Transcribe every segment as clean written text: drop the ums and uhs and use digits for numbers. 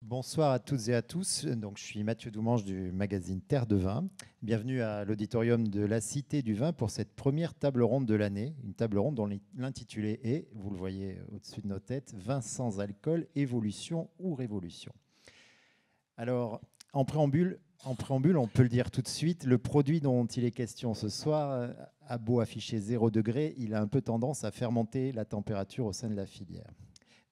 Bonsoir à toutes et à tous. Donc, je suis Mathieu Doumange du magazine Terre de Vin. Bienvenue à l'auditorium de la Cité du Vin pour cette première table ronde de l'année. Une table ronde dont l'intitulé est, vous le voyez au-dessus de nos têtes, Vin sans alcool, évolution ou révolution. Alors, en préambule, on peut le dire tout de suite, le produit dont il est question ce soir a beau afficher 0 degré, il a un peu tendance à faire monter la température au sein de la filière.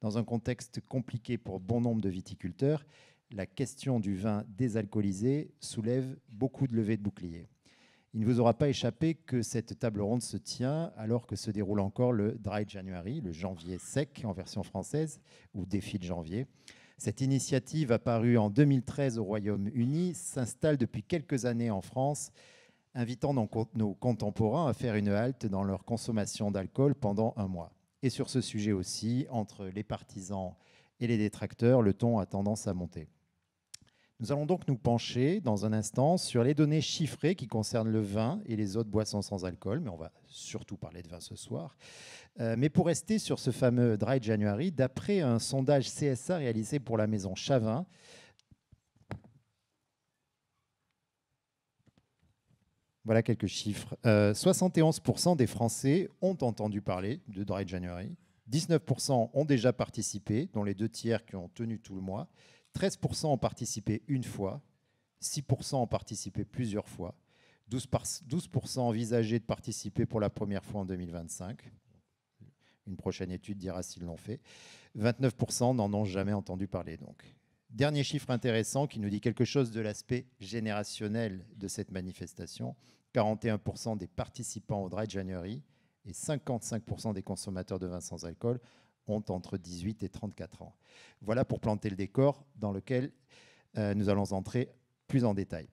Dans un contexte compliqué pour bon nombre de viticulteurs, la question du vin désalcoolisé soulève beaucoup de levées de boucliers. Il ne vous aura pas échappé que cette table ronde se tient alors que se déroule encore le Dry January, le janvier sec en version française, ou défi de janvier. Cette initiative, apparue en 2013 au Royaume-Uni, s'installe depuis quelques années en France, invitant nos contemporains à faire une halte dans leur consommation d'alcool pendant un mois. Et sur ce sujet aussi, entre les partisans et les détracteurs, le ton a tendance à monter. Nous allons donc nous pencher dans un instant sur les données chiffrées qui concernent le vin et les autres boissons sans alcool, mais on va surtout parler de vin ce soir. Mais pour rester sur ce fameux Dry January, d'après un sondage CSA réalisé pour la maison Chavin, voilà quelques chiffres. 71% des Français ont entendu parler de Dry January. 19% ont déjà participé, dont les 2 tiers qui ont tenu tout le mois. 13% ont participé une fois. 6% ont participé plusieurs fois. 12% envisageaient de participer pour la première fois en 2025. Une prochaine étude dira s'ils l'ont fait. 29% n'en ont jamais entendu parler, donc. Dernier chiffre intéressant qui nous dit quelque chose de l'aspect générationnel de cette manifestation. 41% des participants au Dry January et 55% des consommateurs de vin sans alcool ont entre 18 et 34 ans. Voilà pour planter le décor dans lequel nous allons entrer plus en détail.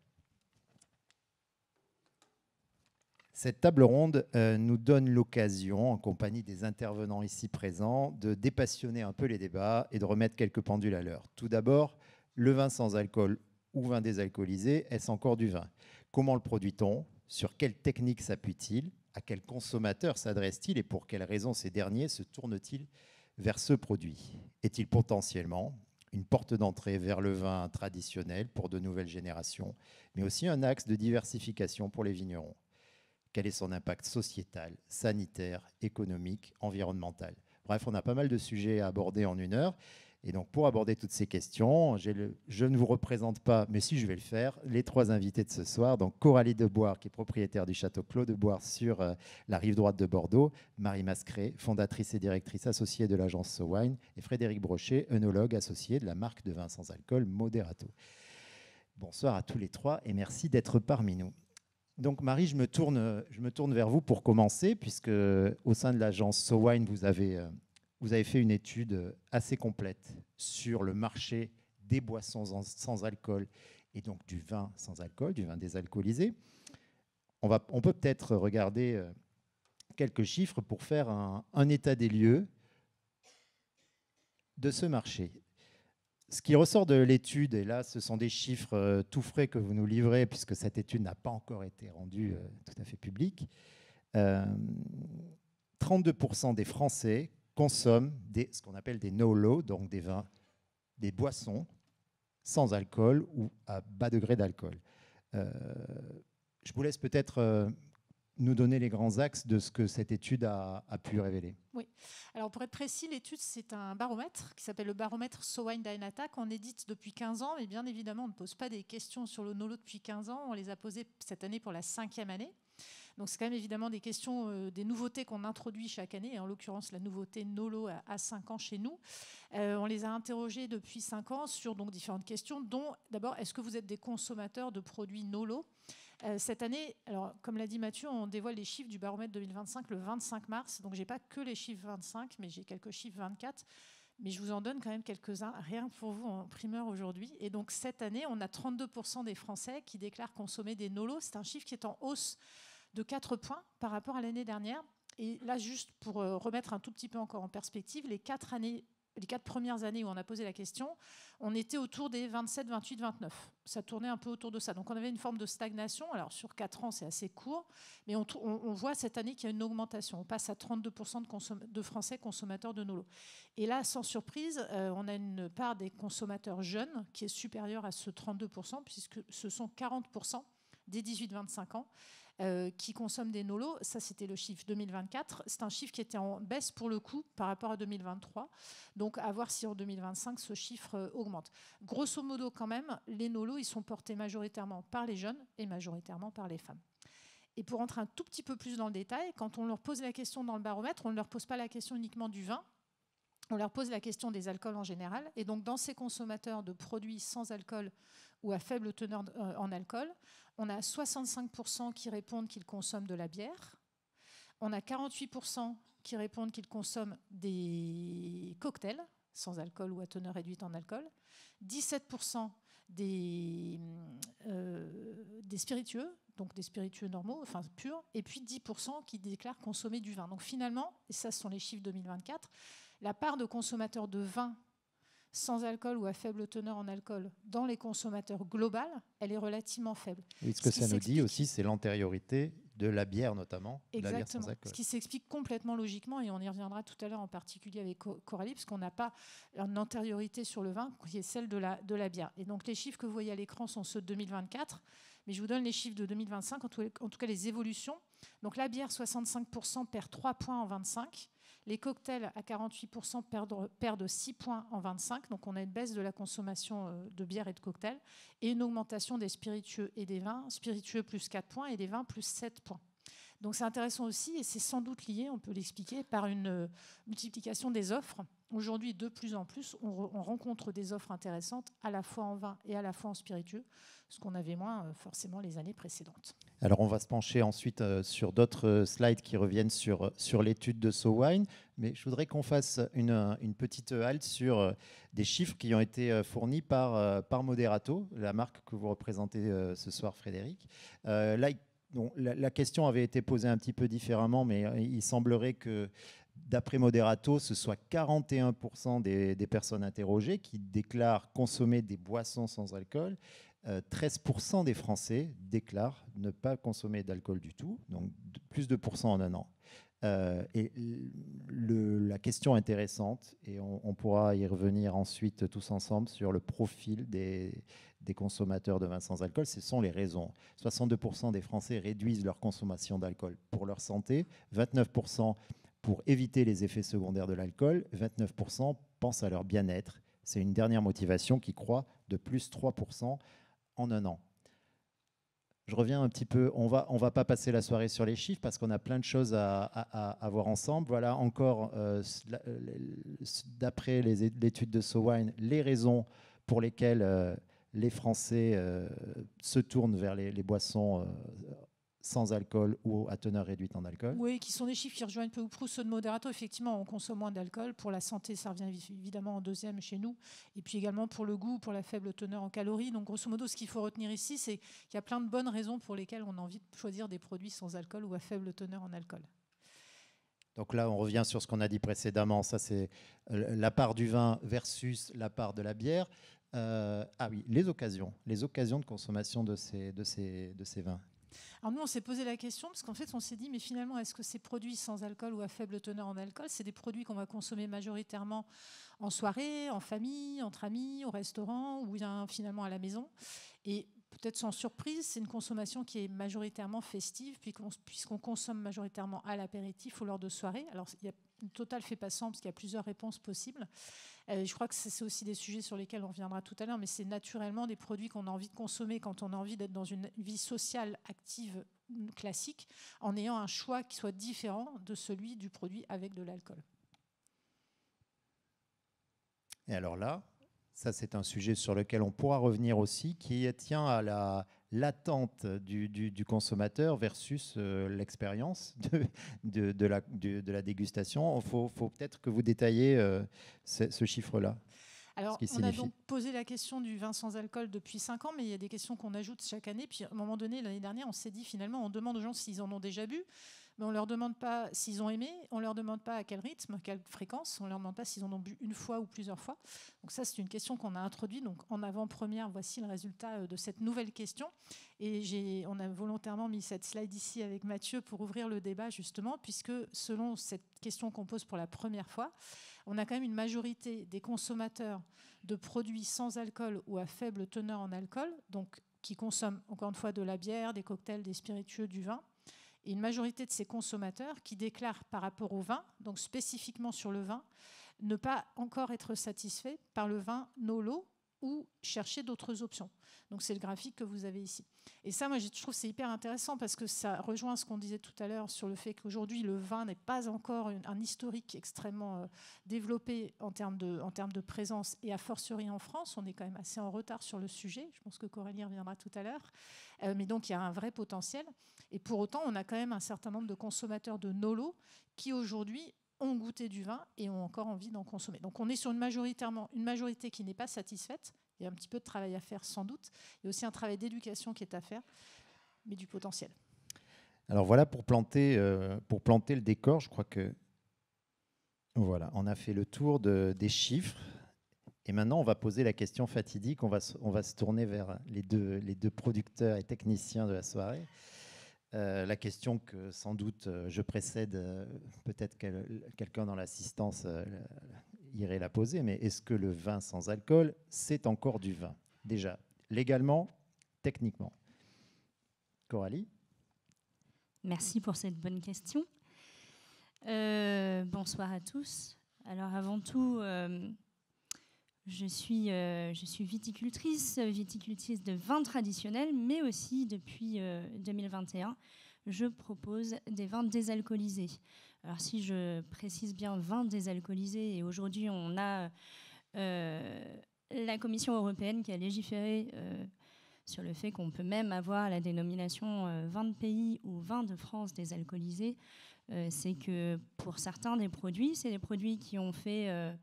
Cette table ronde nous donne l'occasion, en compagnie des intervenants ici présents, de dépassionner un peu les débats et de remettre quelques pendules à l'heure. Tout d'abord, le vin sans alcool ou vin désalcoolisé, est-ce encore du vin? Comment le produit-on? Sur quelle technique s'appuie-t-il? À quel consommateur s'adresse-t-il et pour quelles raisons ces derniers se tournent-ils vers ce produit? Est-il potentiellement une porte d'entrée vers le vin traditionnel pour de nouvelles générations, mais aussi un axe de diversification pour les vignerons? Quel est son impact sociétal, sanitaire, économique, environnemental? Bref, on a pas mal de sujets à aborder en 1 heure. Et donc, pour aborder toutes ces questions, je ne vous représente pas, mais si je vais le faire, les 3 invités de ce soir. Donc, Coralie Deboire, qui est propriétaire du château Clos de Boire sur la rive droite de Bordeaux. Marie Mascret, fondatrice et directrice associée de l'agence SoWine. Et Frédéric Brochet, œnologue associé de la marque de vin sans alcool Moderato. Bonsoir à tous les 3 et merci d'être parmi nous. Donc Marie, je me tourne vers vous pour commencer, puisque au sein de l'agence SoWine, vous avez fait une étude assez complète sur le marché des boissons sans alcool et donc du vin sans alcool, du vin désalcoolisé. On peut peut-être regarder quelques chiffres pour faire un état des lieux de ce marché. Ce qui ressort de l'étude, et là ce sont des chiffres tout frais que vous nous livrez, puisque cette étude n'a pas encore été rendue tout à fait publique, 32% des Français consomment ce qu'on appelle des no-low, donc des vins, des boissons sans alcool ou à bas degré d'alcool. Je vous laisse peut-être nous donner les grands axes de ce que cette étude a pu révéler. Oui. Alors pour être précis, l'étude, c'est un baromètre qui s'appelle le baromètre SoWine Dynata qu'on édite depuis 15 ans. Mais bien évidemment, on ne pose pas des questions sur le Nolo depuis 15 ans. On les a posées cette année pour la 5e année. Donc c'est quand même évidemment des questions, des nouveautés qu'on introduit chaque année. Et en l'occurrence, la nouveauté Nolo à 5 ans chez nous. On les a interrogés depuis 5 ans sur donc, différentes questions, dont d'abord, est-ce que vous êtes des consommateurs de produits Nolo ? Cette année, alors, comme l'a dit Mathieu, on dévoile les chiffres du baromètre 2025 le 25 mars. Donc, je n'ai pas que les chiffres 25, mais j'ai quelques chiffres 24. Mais je vous en donne quand même quelques-uns, rien que pour vous en primeur aujourd'hui. Et donc, cette année, on a 32% des Français qui déclarent consommer des Nolo. C'est un chiffre qui est en hausse de 4 points par rapport à l'année dernière. Et là, juste pour remettre un tout petit peu encore en perspective, les 4 années les 4 premières années où on a posé la question, on était autour des 27, 28, 29. Ça tournait un peu autour de ça. Donc on avait une forme de stagnation. Alors sur 4 ans, c'est assez court, mais on voit cette année qu'il y a une augmentation. On passe à 32% de Français consommateurs de Nolo. Et là, sans surprise, on a une part des consommateurs jeunes qui est supérieure à ce 32%, puisque ce sont 40% des 18-25 ans qui consomment des Nolo. Ça, c'était le chiffre 2024. C'est un chiffre qui était en baisse pour le coup par rapport à 2023. Donc, à voir si en 2025, ce chiffre augmente. Grosso modo, quand même, les Nolo, ils sont portés majoritairement par les jeunes et majoritairement par les femmes. Et pour entrer un tout petit peu plus dans le détail, quand on leur pose la question dans le baromètre, on ne leur pose pas la question uniquement du vin, on leur pose la question des alcools en général. Et donc, dans ces consommateurs de produits sans alcool ou à faible teneur en alcool, on a 65% qui répondent qu'ils consomment de la bière. On a 48% qui répondent qu'ils consomment des cocktails sans alcool ou à teneur réduite en alcool. 17% des spiritueux, donc des spiritueux normaux, enfin purs. Et puis 10% qui déclarent consommer du vin. Donc finalement, et ça ce sont les chiffres 2024, la part de consommateurs de vin sans alcool ou à faible teneur en alcool dans les consommateurs global, elle est relativement faible. Oui, ce que ça nous dit aussi, c'est l'antériorité de la bière notamment. Exactement. La bière sans alcool. Ce qui s'explique complètement logiquement, et on y reviendra tout à l'heure en particulier avec Coralie, parce qu'on n'a pas une antériorité sur le vin qui est celle de la bière. Et donc les chiffres que vous voyez à l'écran sont ceux de 2024, mais je vous donne les chiffres de 2025, en tout cas les évolutions. Donc la bière, 65% perd 3 points en 25. Les cocktails à 48% perdent 6 points en 25. Donc on a une baisse de la consommation de bière et de cocktails et une augmentation des spiritueux et des vins. Spiritueux plus 4 points et des vins plus 7 points. Donc c'est intéressant aussi et c'est sans doute lié, on peut l'expliquer, par une multiplication des offres. Aujourd'hui, de plus en plus, on rencontre des offres intéressantes à la fois en vin et à la fois en spiritueux, ce qu'on avait moins forcément les années précédentes. Alors on va se pencher ensuite sur d'autres slides qui reviennent sur l'étude de SoWine, mais je voudrais qu'on fasse une petite halte sur des chiffres qui ont été fournis par Moderato, la marque que vous représentez ce soir, Frédéric. Là, donc, la question avait été posée un petit peu différemment, mais il semblerait que, d'après Moderato, ce soit 41% des personnes interrogées qui déclarent consommer des boissons sans alcool. 13% des Français déclarent ne pas consommer d'alcool du tout, donc plus de % en un an. Et la question intéressante, et on pourra y revenir ensuite tous ensemble sur le profil des consommateurs de vin sans alcool, ce sont les raisons. 62% des Français réduisent leur consommation d'alcool pour leur santé, 29% pour éviter les effets secondaires de l'alcool, 29% pensent à leur bien-être. C'est une dernière motivation qui croît de plus 3% en un an. Je reviens un petit peu, on va pas passer la soirée sur les chiffres parce qu'on a plein de choses à voir ensemble. Voilà encore, d'après l'étude de SoWine, les raisons pour lesquelles les Français se tournent vers les boissons sans alcool ou à teneur réduite en alcool. Oui, qui sont des chiffres qui rejoignent peu ou prou ceux de Moderato. Effectivement, on consomme moins d'alcool. Pour la santé, ça revient évidemment en deuxième chez nous. Et puis également pour le goût, pour la faible teneur en calories. Donc grosso modo, ce qu'il faut retenir ici, c'est qu'il y a plein de bonnes raisons pour lesquelles on a envie de choisir des produits sans alcool ou à faible teneur en alcool. Donc là, on revient sur ce qu'on a dit précédemment. Ça, c'est la part du vin versus la part de la bière. Ah oui, les occasions de consommation de ces vins. Alors nous, on s'est posé la question parce qu'en fait, on s'est dit, mais finalement, est-ce que ces produits sans alcool ou à faible teneur en alcool, c'est des produits qu'on va consommer majoritairement en soirée, en famille, entre amis, au restaurant ou bien finalement à la maison? Et peut-être sans surprise, c'est une consommation qui est majoritairement festive puisqu'on consomme majoritairement à l'apéritif ou lors de soirées. Alors, le total ne fait pas 100 parce qu'il y a plusieurs réponses possibles. Je crois que c'est aussi des sujets sur lesquels on reviendra tout à l'heure, mais c'est naturellement des produits qu'on a envie de consommer quand on a envie d'être dans une vie sociale active classique, en ayant un choix qui soit différent de celui du produit avec de l'alcool. Et alors là, ça c'est un sujet sur lequel on pourra revenir aussi, qui tient à l'attente du consommateur versus l'expérience de la dégustation. Il faut peut-être que vous détailliez ce chiffre-là. Alors, on a donc posé la question du vin sans alcool depuis 5 ans, mais il y a des questions qu'on ajoute chaque année. Puis, à un moment donné, l'année dernière, on s'est dit, finalement, on demande aux gens s'ils en ont déjà bu. mais on ne leur demande pas s'ils ont aimé, on ne leur demande pas à quel rythme, quelle fréquence, on ne leur demande pas s'ils en ont bu une fois ou plusieurs fois. Donc ça, c'est une question qu'on a introduite. Donc en avant-première, voici le résultat de cette nouvelle question. Et on a volontairement mis cette slide ici avec Mathieu pour ouvrir le débat, justement, puisque selon cette question qu'on pose pour la première fois, on a quand même une majorité des consommateurs de produits sans alcool ou à faible teneur en alcool, donc qui consomment encore une fois de la bière, des cocktails, des spiritueux, du vin, et une majorité de ces consommateurs qui déclarent par rapport au vin, donc spécifiquement sur le vin, ne pas encore être satisfaits par le vin Nolo ou chercher d'autres options. Donc c'est le graphique que vous avez ici. Et ça, moi, je trouve que c'est hyper intéressant parce que ça rejoint ce qu'on disait tout à l'heure sur le fait qu'aujourd'hui, le vin n'est pas encore un historique extrêmement développé en termes de présence, et a fortiori en France. On est quand même assez en retard sur le sujet. Je pense que Coralie reviendra tout à l'heure. Mais donc, il y a un vrai potentiel. Et pour autant, on a quand même un certain nombre de consommateurs de Nolo qui, aujourd'hui, ont goûté du vin et ont encore envie d'en consommer. Donc on est sur une majorité qui n'est pas satisfaite. Il y a un petit peu de travail à faire sans doute. Il y a aussi un travail d'éducation qui est à faire, mais du potentiel. Alors voilà, pour planter le décor, je crois que voilà, on a fait le tour des chiffres. Et maintenant, on va poser la question fatidique. On va se tourner vers les deux producteurs et techniciens de la soirée. La question que sans doute je précède, peut-être quelqu'un dans l'assistance irait la poser, mais est-ce que le vin sans alcool, c'est encore du vin? Déjà, légalement, techniquement. Coralie? Merci pour cette bonne question. Bonsoir à tous. Alors avant tout, je suis viticultrice de vins traditionnels, mais aussi depuis 2021, je propose des vins désalcoolisés. Alors si je précise bien vins désalcoolisés, et aujourd'hui on a la Commission européenne qui a légiféré sur le fait qu'on peut même avoir la dénomination vin de pays ou vin de France désalcoolisé, c'est que pour certains des produits, c'est des produits qui ont fait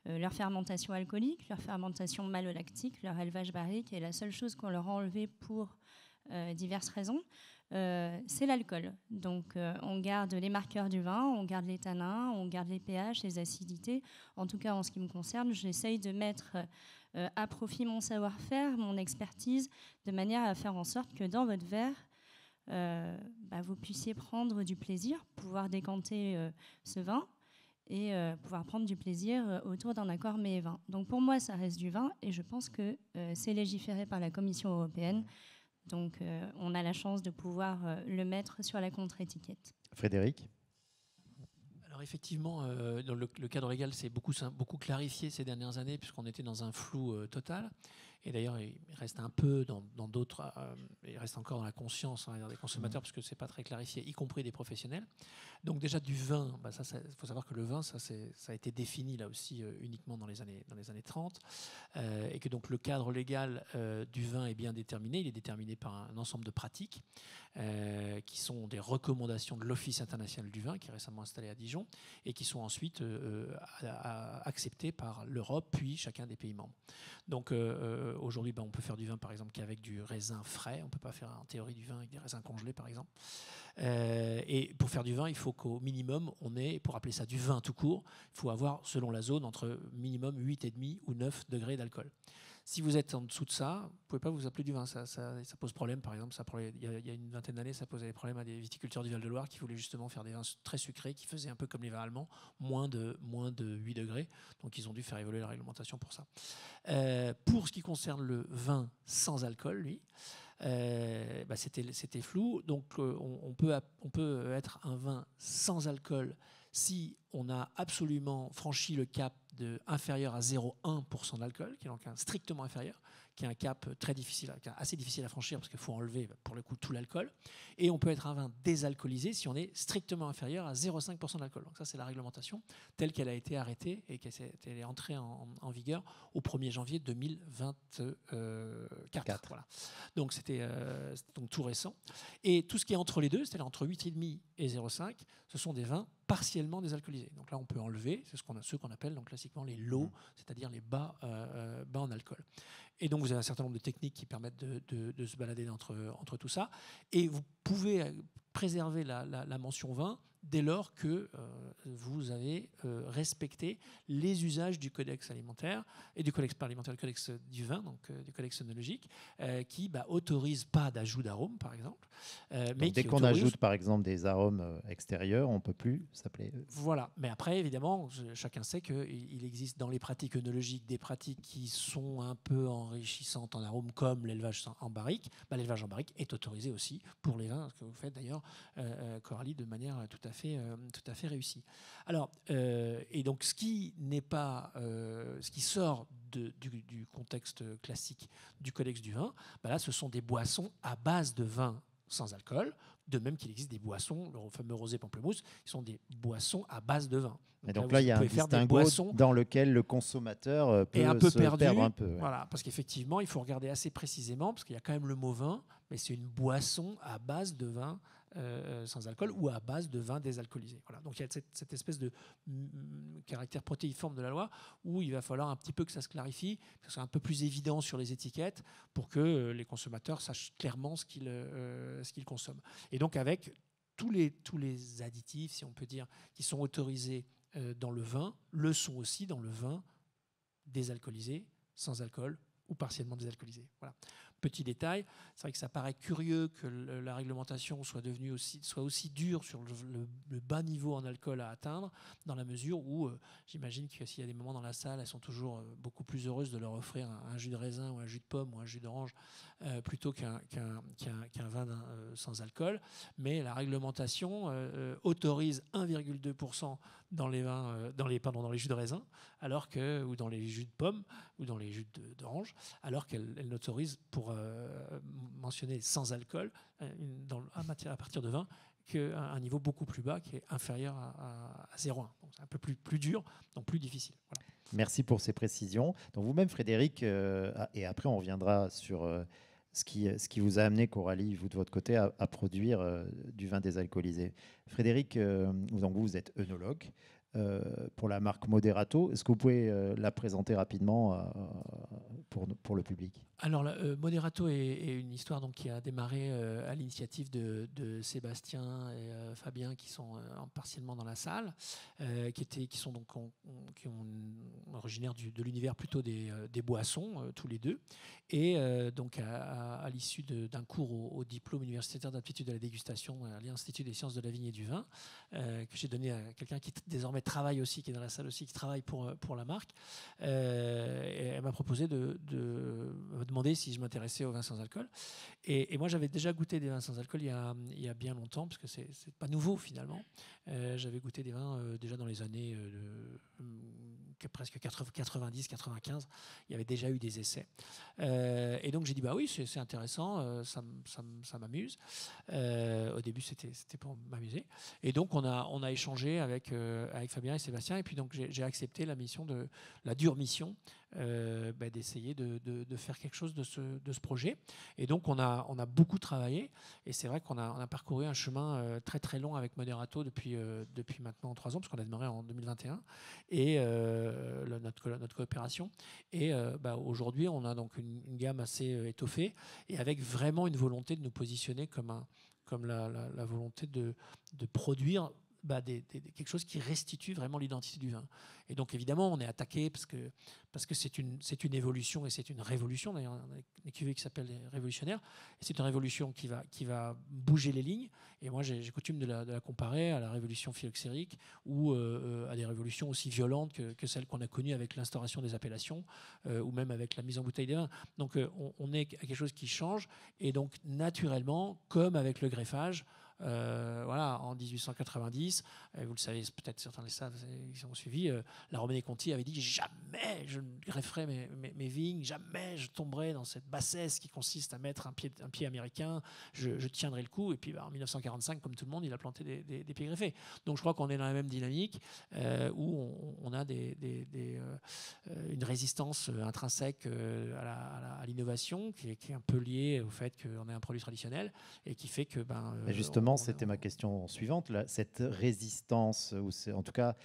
leur fermentation alcoolique, leur fermentation malolactique, leur élevage barrique, et la seule chose qu'on leur a enlevée pour diverses raisons, c'est l'alcool. Donc on garde les marqueurs du vin, on garde les tanins, on garde les pH, les acidités. En tout cas, en ce qui me concerne, j'essaye de mettre à profit mon savoir-faire, mon expertise, de manière à faire en sorte que dans votre verre, vous puissiez prendre du plaisir, pouvoir décanter ce vin, et pouvoir prendre du plaisir autour d'un accord mets et vin. Donc pour moi, ça reste du vin, et je pense que c'est légiféré par la Commission européenne. Donc on a la chance de pouvoir le mettre sur la contre-étiquette. Frédéric? Alors effectivement, dans le cadre légal, c'est beaucoup clarifié ces dernières années, puisqu'on était dans un flou total. Et d'ailleurs, il reste un peu dans d'autres, il reste encore dans la conscience des consommateurs, parce que c'est pas très clarifié, y compris des professionnels. Donc déjà du vin, il faut savoir que le vin, ça a été défini là aussi uniquement dans les années 30, et que donc le cadre légal du vin est bien déterminé. Il est déterminé par un ensemble de pratiques qui sont des recommandations de l'Office international du vin, qui est récemment installé à Dijon, et qui sont ensuite acceptées par l'Europe, puis chacun des pays membres. Donc aujourd'hui, on peut faire du vin par exemple qu'avec du raisin frais. On ne peut pas faire en théorie du vin avec des raisins congelés par exemple. Et pour faire du vin, il faut qu'au minimum, pour appeler ça du vin tout court, il faut avoir, selon la zone, entre minimum 8,5 ou 9 degrés d'alcool. Si vous êtes en dessous de ça, vous ne pouvez pas vous appeler du vin. Ça pose problème, par exemple. Il y a une vingtaine d'années, ça posait des problèmes à des viticulteurs du Val-de-Loire qui voulaient justement faire des vins très sucrés, qui faisaient un peu comme les vins allemands, moins de 8 degrés. Donc ils ont dû faire évoluer la réglementation pour ça. Pour ce qui concerne le vin sans alcool, lui, c'était flou. Donc on peut être un vin sans alcool si on a absolument franchi le cap inférieur à 0,1% d'alcool, qui est donc strictement inférieur, qui est un cap assez difficile à franchir parce qu'il faut enlever pour le coup tout l'alcool. Et on peut être un vin désalcoolisé si on est strictement inférieur à 0,5% d'alcool. Donc ça, c'est la réglementation telle qu'elle a été arrêtée et qu'elle est entrée en vigueur au 1er janvier 2024. Voilà. Donc c'était donc tout récent. Et tout ce qui est entre les deux, c'est-à-dire entre 8,5 et 0,5, ce sont des vins partiellement désalcoolisés. Donc là, on peut enlever, c'est ceux qu'on appelle donc classiquement les low, c'est-à-dire les bas en alcool. Et donc, vous avez un certain nombre de techniques qui permettent de se balader entre tout ça. Et vous pouvez préserver la mention vin dès lors que vous avez respecté les usages du codex alimentaire et du codex alimentaire, du codex du vin, donc du codex œnologique, qui autorise pas d'ajout d'arômes, par exemple. Mais dès qu'on ajoute, par exemple, des arômes extérieurs, on ne peut plus s'appeler. Voilà. Mais après, évidemment, chacun sait qu'il existe dans les pratiques œnologiques des pratiques qui sont un peu enrichissantes en arômes, comme l'élevage en barrique. L'élevage en barrique est autorisé aussi pour les vins, ce que vous faites d'ailleurs, Coralie, de manière tout à fait réussie. Alors, et donc, ce qui sort du contexte classique du codex du vin, là, ce sont des boissons à base de vin sans alcool, de même qu'il existe des boissons, le fameux rosé pamplemousse, qui sont des boissons à base de vin. Donc là, il y a un distinguo dans lequel le consommateur peut perdre un peu. Voilà, parce qu'effectivement, il faut regarder assez précisément, parce qu'il y a quand même le mot vin, mais c'est une boisson à base de vin sans alcool ou à base de vin désalcoolisé. Voilà. Donc il y a cette espèce de caractère protéiforme de la loi où il va falloir un petit peu que ça se clarifie, que ce soit un peu plus évident sur les étiquettes pour que les consommateurs sachent clairement ce qu'ils consomment. Et donc avec tous les additifs, si on peut dire, qui sont autorisés dans le vin, le sont aussi dans le vin désalcoolisé, sans alcool ou partiellement désalcoolisé. Voilà. Petit détail, c'est vrai que ça paraît curieux que la réglementation soit aussi dure sur le bas niveau en alcool à atteindre, dans la mesure où j'imagine que s'il y a des moments dans la salle, elles sont toujours beaucoup plus heureuses de leur offrir un jus de raisin ou un jus de pomme ou un jus d'orange plutôt qu'un vin sans alcool. Mais la réglementation autorise 1,2% dans les jus de raisin, ou dans les jus de pomme ou dans les jus d'orange, alors qu'elle n'autorise, pour mentionner sans alcool, à partir de 20, qu'un niveau beaucoup plus bas, qui est inférieur à 0,1. Donc c'est un peu plus dur, donc plus difficile. Voilà. Merci pour ces précisions. Donc vous-même, Frédéric, et après on reviendra sur ce qui vous a amené, Coralie, vous de votre côté, à produire du vin désalcoolisé. Frédéric, vous êtes œnologue pour la marque Moderato. Est-ce que vous pouvez la présenter rapidement pour le public ? Alors, Moderato est une histoire qui a démarré à l'initiative de Sébastien et Fabien, qui sont partiellement dans la salle, qui sont originaires de l'univers plutôt des boissons, tous les deux. Et donc, à l'issue d'un cours au diplôme universitaire d'aptitude à la dégustation à l'Institut des sciences de la vigne et du vin, que j'ai donné à quelqu'un qui désormais travaille aussi, qui est dans la salle aussi, qui travaille pour la marque, et elle m'a proposé de demander si je m'intéressais aux vins sans alcool. Et moi, j'avais déjà goûté des vins sans alcool il y a bien longtemps, parce que c'est pas nouveau finalement. J'avais goûté des vins déjà dans les années presque 90, 95. Il y avait déjà eu des essais. Et donc j'ai dit oui, c'est intéressant, ça m'amuse. Au début, c'était pour m'amuser. Et donc on a échangé avec Fabien et Sébastien. Et puis donc j'ai accepté la dure mission d'essayer de faire quelque chose de ce projet. Et donc on a beaucoup travaillé. Et c'est vrai qu'on a parcouru un chemin très très long avec Moderato depuis maintenant 3 ans, parce qu'on a démarré en 2021. Et notre coopération. Et aujourd'hui, on a donc une gamme assez étoffée et avec vraiment une volonté de nous positionner comme la volonté de produire quelque chose qui restitue vraiment l'identité du vin. Et donc évidemment, on est attaqué parce que c'est une évolution et c'est une révolution. D'ailleurs, on a une cuvée qui s'appelle Révolutionnaire. Et c'est une révolution qui va bouger les lignes. Et moi, j'ai coutume de la comparer à la révolution phylloxérique ou à des révolutions aussi violentes que celles qu'on a connues avec l'instauration des appellations ou même avec la mise en bouteille des vins. Donc on est à quelque chose qui change. Et donc naturellement, comme avec le greffage, en 1890, vous le savez peut-être, certains le savent, ils ont suivi, la Romanée-Conti avait dit jamais je ne grefferai mes vignes, jamais je tomberai dans cette bassesse qui consiste à mettre un pied américain, je tiendrai le coup. Et puis en 1945, comme tout le monde, il a planté des pieds greffés. Donc je crois qu'on est dans la même dynamique où on a une résistance intrinsèque à l'innovation qui est un peu liée au fait qu'on est un produit traditionnel et qui fait que justement, c'était ma question suivante. Cette résistance, ou en tout cas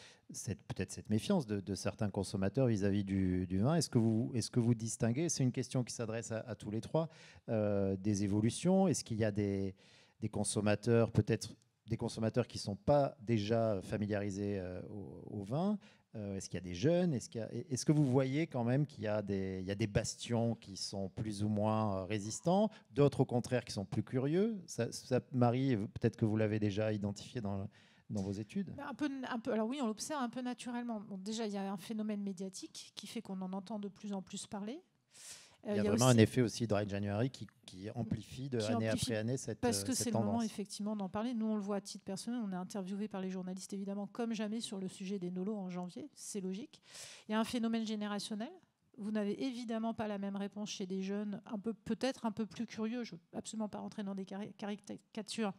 peut-être cette méfiance de certains consommateurs vis-à-vis du vin, est-ce que vous distinguez, c'est une question qui s'adresse à tous les trois, des évolutions? Est-ce qu'il y a des consommateurs, peut-être des consommateurs qui ne sont pas déjà familiarisés au vin? Est-ce qu'il y a des jeunes? Est-ce que vous voyez quand même qu'il y a des bastions qui sont plus ou moins résistants, d'autres au contraire qui sont plus curieux? Marie, peut-être que vous l'avez déjà identifié dans vos études. Un peu, alors oui, on l'observe un peu naturellement. Bon, déjà, il y a un phénomène médiatique qui fait qu'on en entend de plus en plus parler. Il y a vraiment un effet aussi Dry January qui amplifie année après année cette tendance. Parce que c'est le moment effectivement d'en parler. Nous, on le voit à titre personnel. On est interviewé par les journalistes évidemment comme jamais sur le sujet des nolos en janvier. C'est logique. Il y a un phénomène générationnel. Vous n'avez évidemment pas la même réponse chez des jeunes, peut-être un peu plus curieux. Je ne veux absolument pas rentrer dans des caricatures.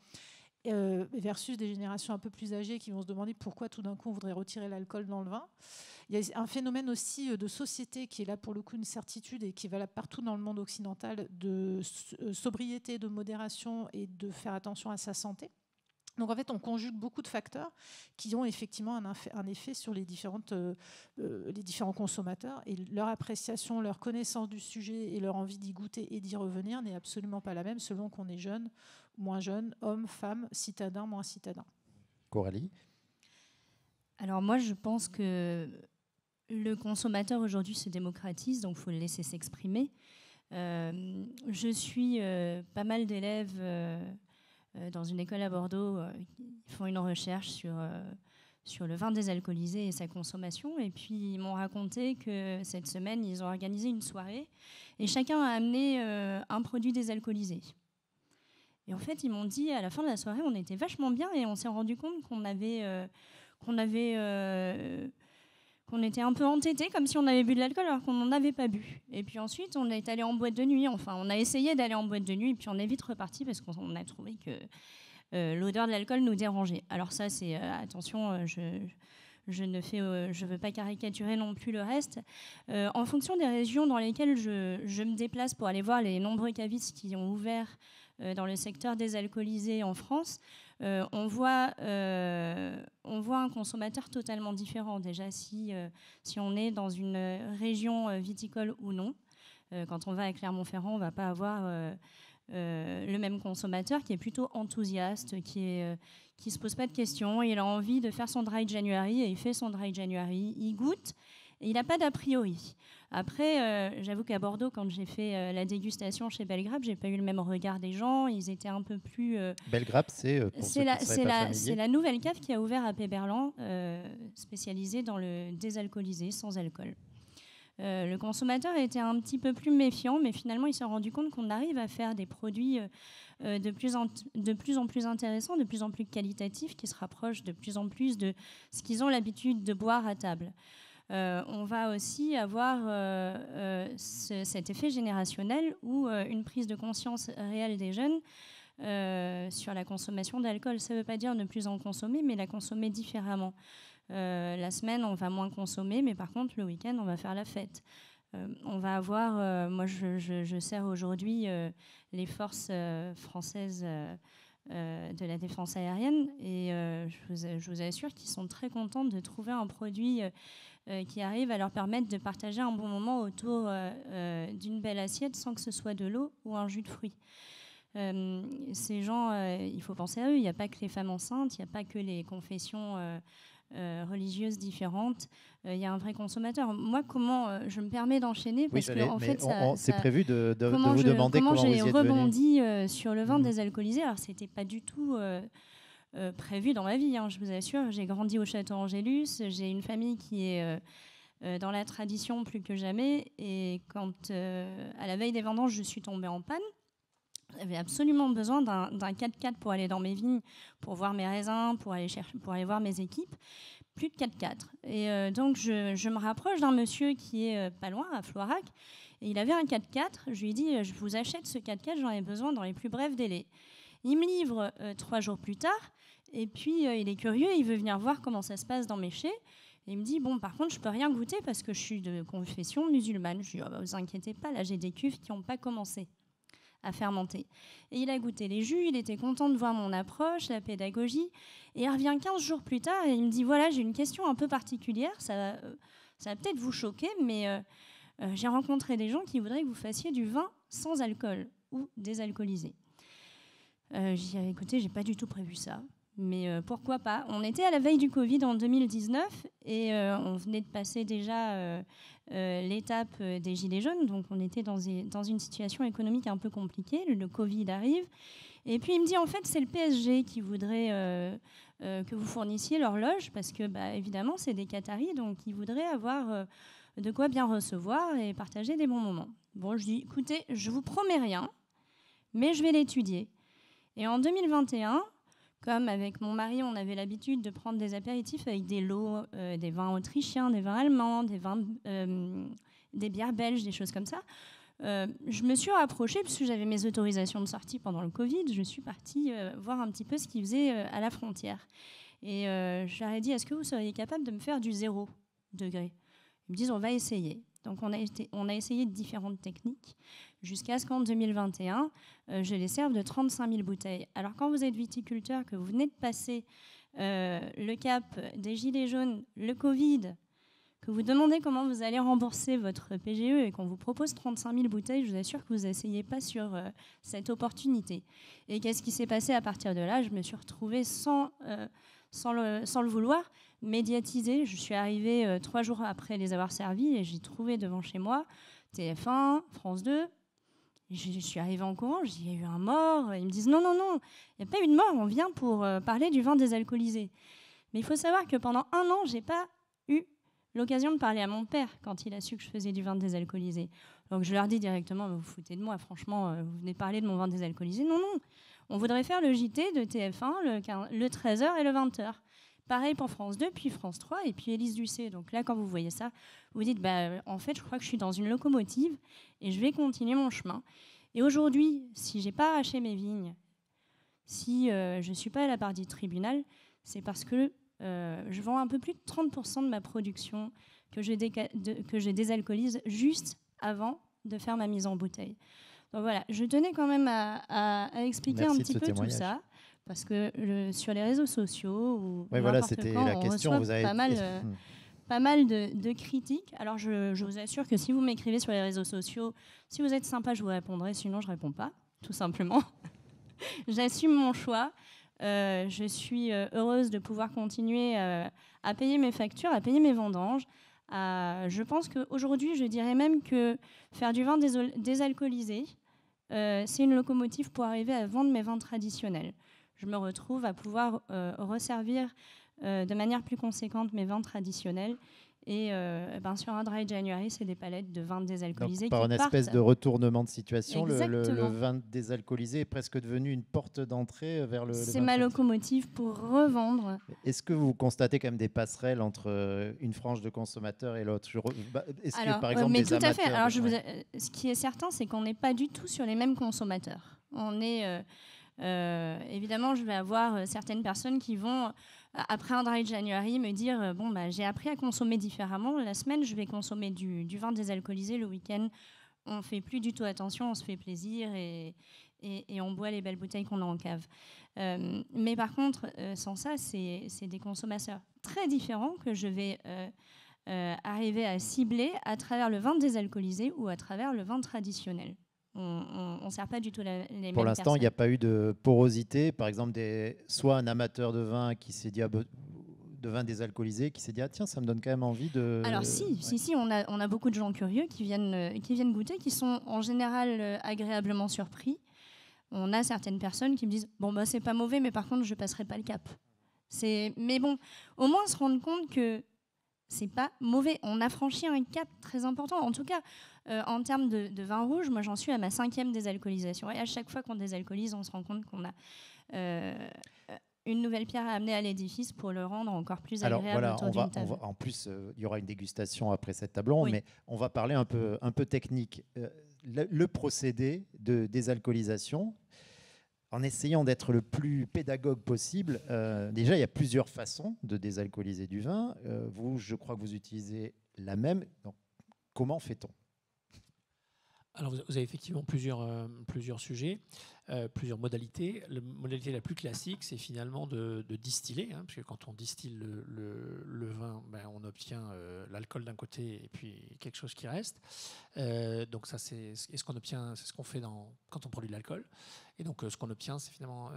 Versus des générations un peu plus âgées qui vont se demander pourquoi tout d'un coup on voudrait retirer l'alcool dans le vin. Il y a un phénomène aussi de société qui est là pour le coup une certitude et qui est valable partout dans le monde occidental de sobriété, de modération et de faire attention à sa santé. Donc en fait, on conjugue beaucoup de facteurs qui ont effectivement un effet sur les différents consommateurs et leur appréciation, leur connaissance du sujet et leur envie d'y goûter et d'y revenir n'est absolument pas la même selon qu'on est jeune, moins jeune, homme, femme, citadin, moins citadin. Coralie ? Alors moi, je pense que le consommateur aujourd'hui se démocratise, donc il faut le laisser s'exprimer. Je suis pas mal d'élèves dans une école à Bordeaux qui font une recherche sur le vin désalcoolisé et sa consommation. Et puis, ils m'ont raconté que cette semaine, ils ont organisé une soirée et chacun a amené un produit désalcoolisé. Et en fait, ils m'ont dit, à la fin de la soirée, on était vachement bien et on s'est rendu compte qu'on était un peu entêtés, comme si on avait bu de l'alcool alors qu'on n'en avait pas bu. Et puis ensuite, on est allé en boîte de nuit. Enfin, on a essayé d'aller en boîte de nuit, et puis on est vite reparti parce qu'on a trouvé que l'odeur de l'alcool nous dérangeait. Alors ça, c'est attention, je ne veux pas caricaturer non plus le reste. En fonction des régions dans lesquelles je me déplace pour aller voir les nombreux cavistes qui ont ouvert dans le secteur désalcoolisé en France, on voit un consommateur totalement différent. Déjà, si on est dans une région viticole ou non, quand on va à Clermont-Ferrand, on ne va pas avoir le même consommateur qui est plutôt enthousiaste, qui ne se pose pas de questions. Il a envie de faire son dry January et il fait son dry January. Il goûte et il n'a pas d'a priori. Après, j'avoue qu'à Bordeaux, quand j'ai fait la dégustation chez Bellegrappe, j'ai pas eu le même regard des gens. Ils étaient un peu plus... Bellegrappe, c'est la nouvelle cave qui a ouvert à Péberlan, spécialisée dans le désalcoolisé, sans alcool. Le consommateur était un petit peu plus méfiant, mais finalement, il s'est rendu compte qu'on arrive à faire des produits de plus en plus intéressants, de plus en plus qualitatifs, qui se rapprochent de plus en plus de ce qu'ils ont l'habitude de boire à table. On va aussi avoir cet effet générationnel où une prise de conscience réelle des jeunes sur la consommation d'alcool. Ça ne veut pas dire ne plus en consommer, mais la consommer différemment. La semaine, on va moins consommer, mais par contre, le week-end, on va faire la fête. On va avoir... moi, je sers aujourd'hui les forces françaises de la défense aérienne et je vous assure qu'ils sont très contents de trouver un produit qui arrive à leur permettre de partager un bon moment autour d'une belle assiette sans que ce soit de l'eau ou un jus de fruits. Ces gens, il faut penser à eux. Il n'y a pas que les femmes enceintes, il n'y a pas que les confessions religieuses différentes. Il y a un vrai consommateur. Moi, comment je me permets d'enchaîner parce que en fait, c'est prévu de vous demander comment vous y êtes venu. J'ai rebondi sur le vin désalcoolisé. Alors, c'était pas du tout prévu dans ma vie, hein, je vous assure. J'ai grandi au Château Angélus. J'ai une famille qui est dans la tradition plus que jamais. Et quand, à la veille des vendanges, je suis tombée en panne, j'avais absolument besoin d'un 4x4 pour aller dans mes vignes, pour voir mes raisins, pour aller voir mes équipes. Plus de 4x4. Et donc, je me rapproche d'un monsieur qui est pas loin, à Floirac. Et il avait un 4x4. Je lui ai dit, je vous achète ce 4x4, j'en ai besoin dans les plus brefs délais. Il me livre 3 jours plus tard. Et puis, il est curieux, il veut venir voir comment ça se passe dans mes chais. Et il me dit, bon, par contre, je peux rien goûter parce que je suis de confession musulmane. Je lui ai dit, vous inquiétez pas, là, j'ai des cuves qui n'ont pas commencé à fermenter. Et il a goûté les jus, il était content de voir mon approche, la pédagogie. Et il revient 15 jours plus tard et il me dit, voilà, j'ai une question un peu particulière, ça va peut-être vous choquer, mais j'ai rencontré des gens qui voudraient que vous fassiez du vin sans alcool ou désalcoolisé. Je dis, écoutez, j'ai pas du tout prévu ça. Mais pourquoi pas? On était à la veille du Covid en 2019 et on venait de passer déjà l'étape des Gilets jaunes. Donc on était dans une situation économique un peu compliquée. Le Covid arrive. Et puis il me dit, en fait, c'est le PSG qui voudrait que vous fournissiez l'horloge parce que, évidemment, c'est des Qataris. Donc ils voudraient avoir de quoi bien recevoir et partager des bons moments. Bon, je dis, écoutez, je vous promets rien, mais je vais l'étudier. Et en 2021... Comme avec mon mari, on avait l'habitude de prendre des apéritifs avec des lots, des vins autrichiens, des vins allemands, des bières belges, des choses comme ça. Je me suis rapprochée, puisque j'avais mes autorisations de sortie pendant le Covid, je suis partie voir un petit peu ce qu'ils faisaient à la frontière. Et je leur ai dit, est-ce que vous seriez capable de me faire du 0 degré? Ils me disent, on va essayer. Donc on a essayé différentes techniques jusqu'à ce qu'en 2021, je les serve de 35 000 bouteilles. Alors quand vous êtes viticulteur, que vous venez de passer le cap des Gilets jaunes, le Covid, que vous demandez comment vous allez rembourser votre PGE et qu'on vous propose 35 000 bouteilles, je vous assure que vous n'asseyez pas sur cette opportunité. Et qu'est-ce qui s'est passé à partir de là? Je me suis retrouvée sans le vouloir, médiatisée. Je suis arrivée 3 jours après les avoir servis et j'ai trouvé devant chez moi TF1, France 2. Je suis arrivée en courant, j'ai dit, il y a eu un mort. Ils me disent, non, il n'y a pas eu de mort, on vient pour parler du vin désalcoolisé. Mais il faut savoir que pendant 1 an, je n'ai pas eu l'occasion de parler à mon père quand il a su que je faisais du vin désalcoolisé. Donc je leur dis directement, vous vous foutez de moi, franchement, vous venez parler de mon vin désalcoolisé. Non, on voudrait faire le JT de TF1 le 13h et le 20h. Pareil pour France 2, puis France 3, et puis Élise Lucet. Donc là, quand vous voyez ça, vous dites, en fait, je crois que je suis dans une locomotive et je vais continuer mon chemin. Et aujourd'hui, si je n'ai pas arraché mes vignes, si je ne suis pas à la barre du tribunal, c'est parce que je vends un peu plus de 30% de ma production que je désalcoolise juste avant de faire ma mise en bouteille. Donc voilà, je tenais quand même à expliquer un petit peu tout ça. Parce que sur les réseaux sociaux, ou voilà, c'était quand, la question. Vous avez pas mal de critiques. Alors, je vous assure que si vous m'écrivez sur les réseaux sociaux, si vous êtes sympa, je vous répondrai. Sinon, je ne réponds pas, tout simplement. J'assume mon choix. Je suis heureuse de pouvoir continuer à payer mes factures, à payer mes vendanges. Je pense qu'aujourd'hui, je dirais même que faire du vin désalcoolisé, c'est une locomotive pour arriver à vendre mes vins traditionnels. Je me retrouve à pouvoir resservir de manière plus conséquente mes vins traditionnels. Et sur un Dry January, c'est des palettes de vins désalcoolisés. Donc, par une espèce de retournement de situation, le vin désalcoolisé est presque devenu une porte d'entrée vers le C'est ma locomotive pour revendre. Est-ce que vous constatez quand même des passerelles entre une frange de consommateurs et l'autre? Est-ce que, par exemple, mais des tout à fait. Alors, ce qui est certain, c'est qu'on n'est pas du tout sur les mêmes consommateurs. On est... évidemment, je vais avoir certaines personnes qui vont, après un Dry January, me dire j'ai appris à consommer différemment. La semaine, je vais consommer du vin désalcoolisé. Le week-end, on ne fait plus du tout attention, on se fait plaisir et on boit les belles bouteilles qu'on a en cave. Mais par contre, sans ça, c'est des consommateurs très différents que je vais arriver à cibler à travers le vin désalcoolisé ou à travers le vin traditionnel. On ne sert pas du tout les mêmes personnes. Pour l'instant, il n'y a pas eu de porosité. Par exemple, soit un amateur de vin qui s'est dit de vin désalcoolisé, qui s'est dit tiens, ça me donne quand même envie de... Alors si, on a beaucoup de gens curieux qui viennent goûter, qui sont en général agréablement surpris. On a certaines personnes qui me disent c'est pas mauvais, mais par contre, je passerai pas le cap. Mais bon, au moins se rendre compte que c'est pas mauvais. On a franchi un cap très important. En tout cas, en termes de vin rouge, moi j'en suis à ma 5e désalcoolisation. Et à chaque fois qu'on désalcoolise, on se rend compte qu'on a une nouvelle pierre à amener à l'édifice pour le rendre encore plus agréable autour d'une table. En plus, il y aura une dégustation après cette table ronde, mais on va parler un peu technique. Le procédé de désalcoolisation, en essayant d'être le plus pédagogue possible, déjà, il y a plusieurs façons de désalcooliser du vin. Vous, je crois que vous utilisez la même. Donc, comment fait-on ? Alors, vous avez effectivement plusieurs sujets. plusieurs modalités. La modalité la plus classique, c'est finalement de distiller, parce que quand on distille le vin, on obtient l'alcool d'un côté et puis quelque chose qui reste. Donc ça, c'est ce qu'on obtient, c'est ce qu'on fait quand on produit de l'alcool. Et donc ce qu'on obtient, c'est finalement,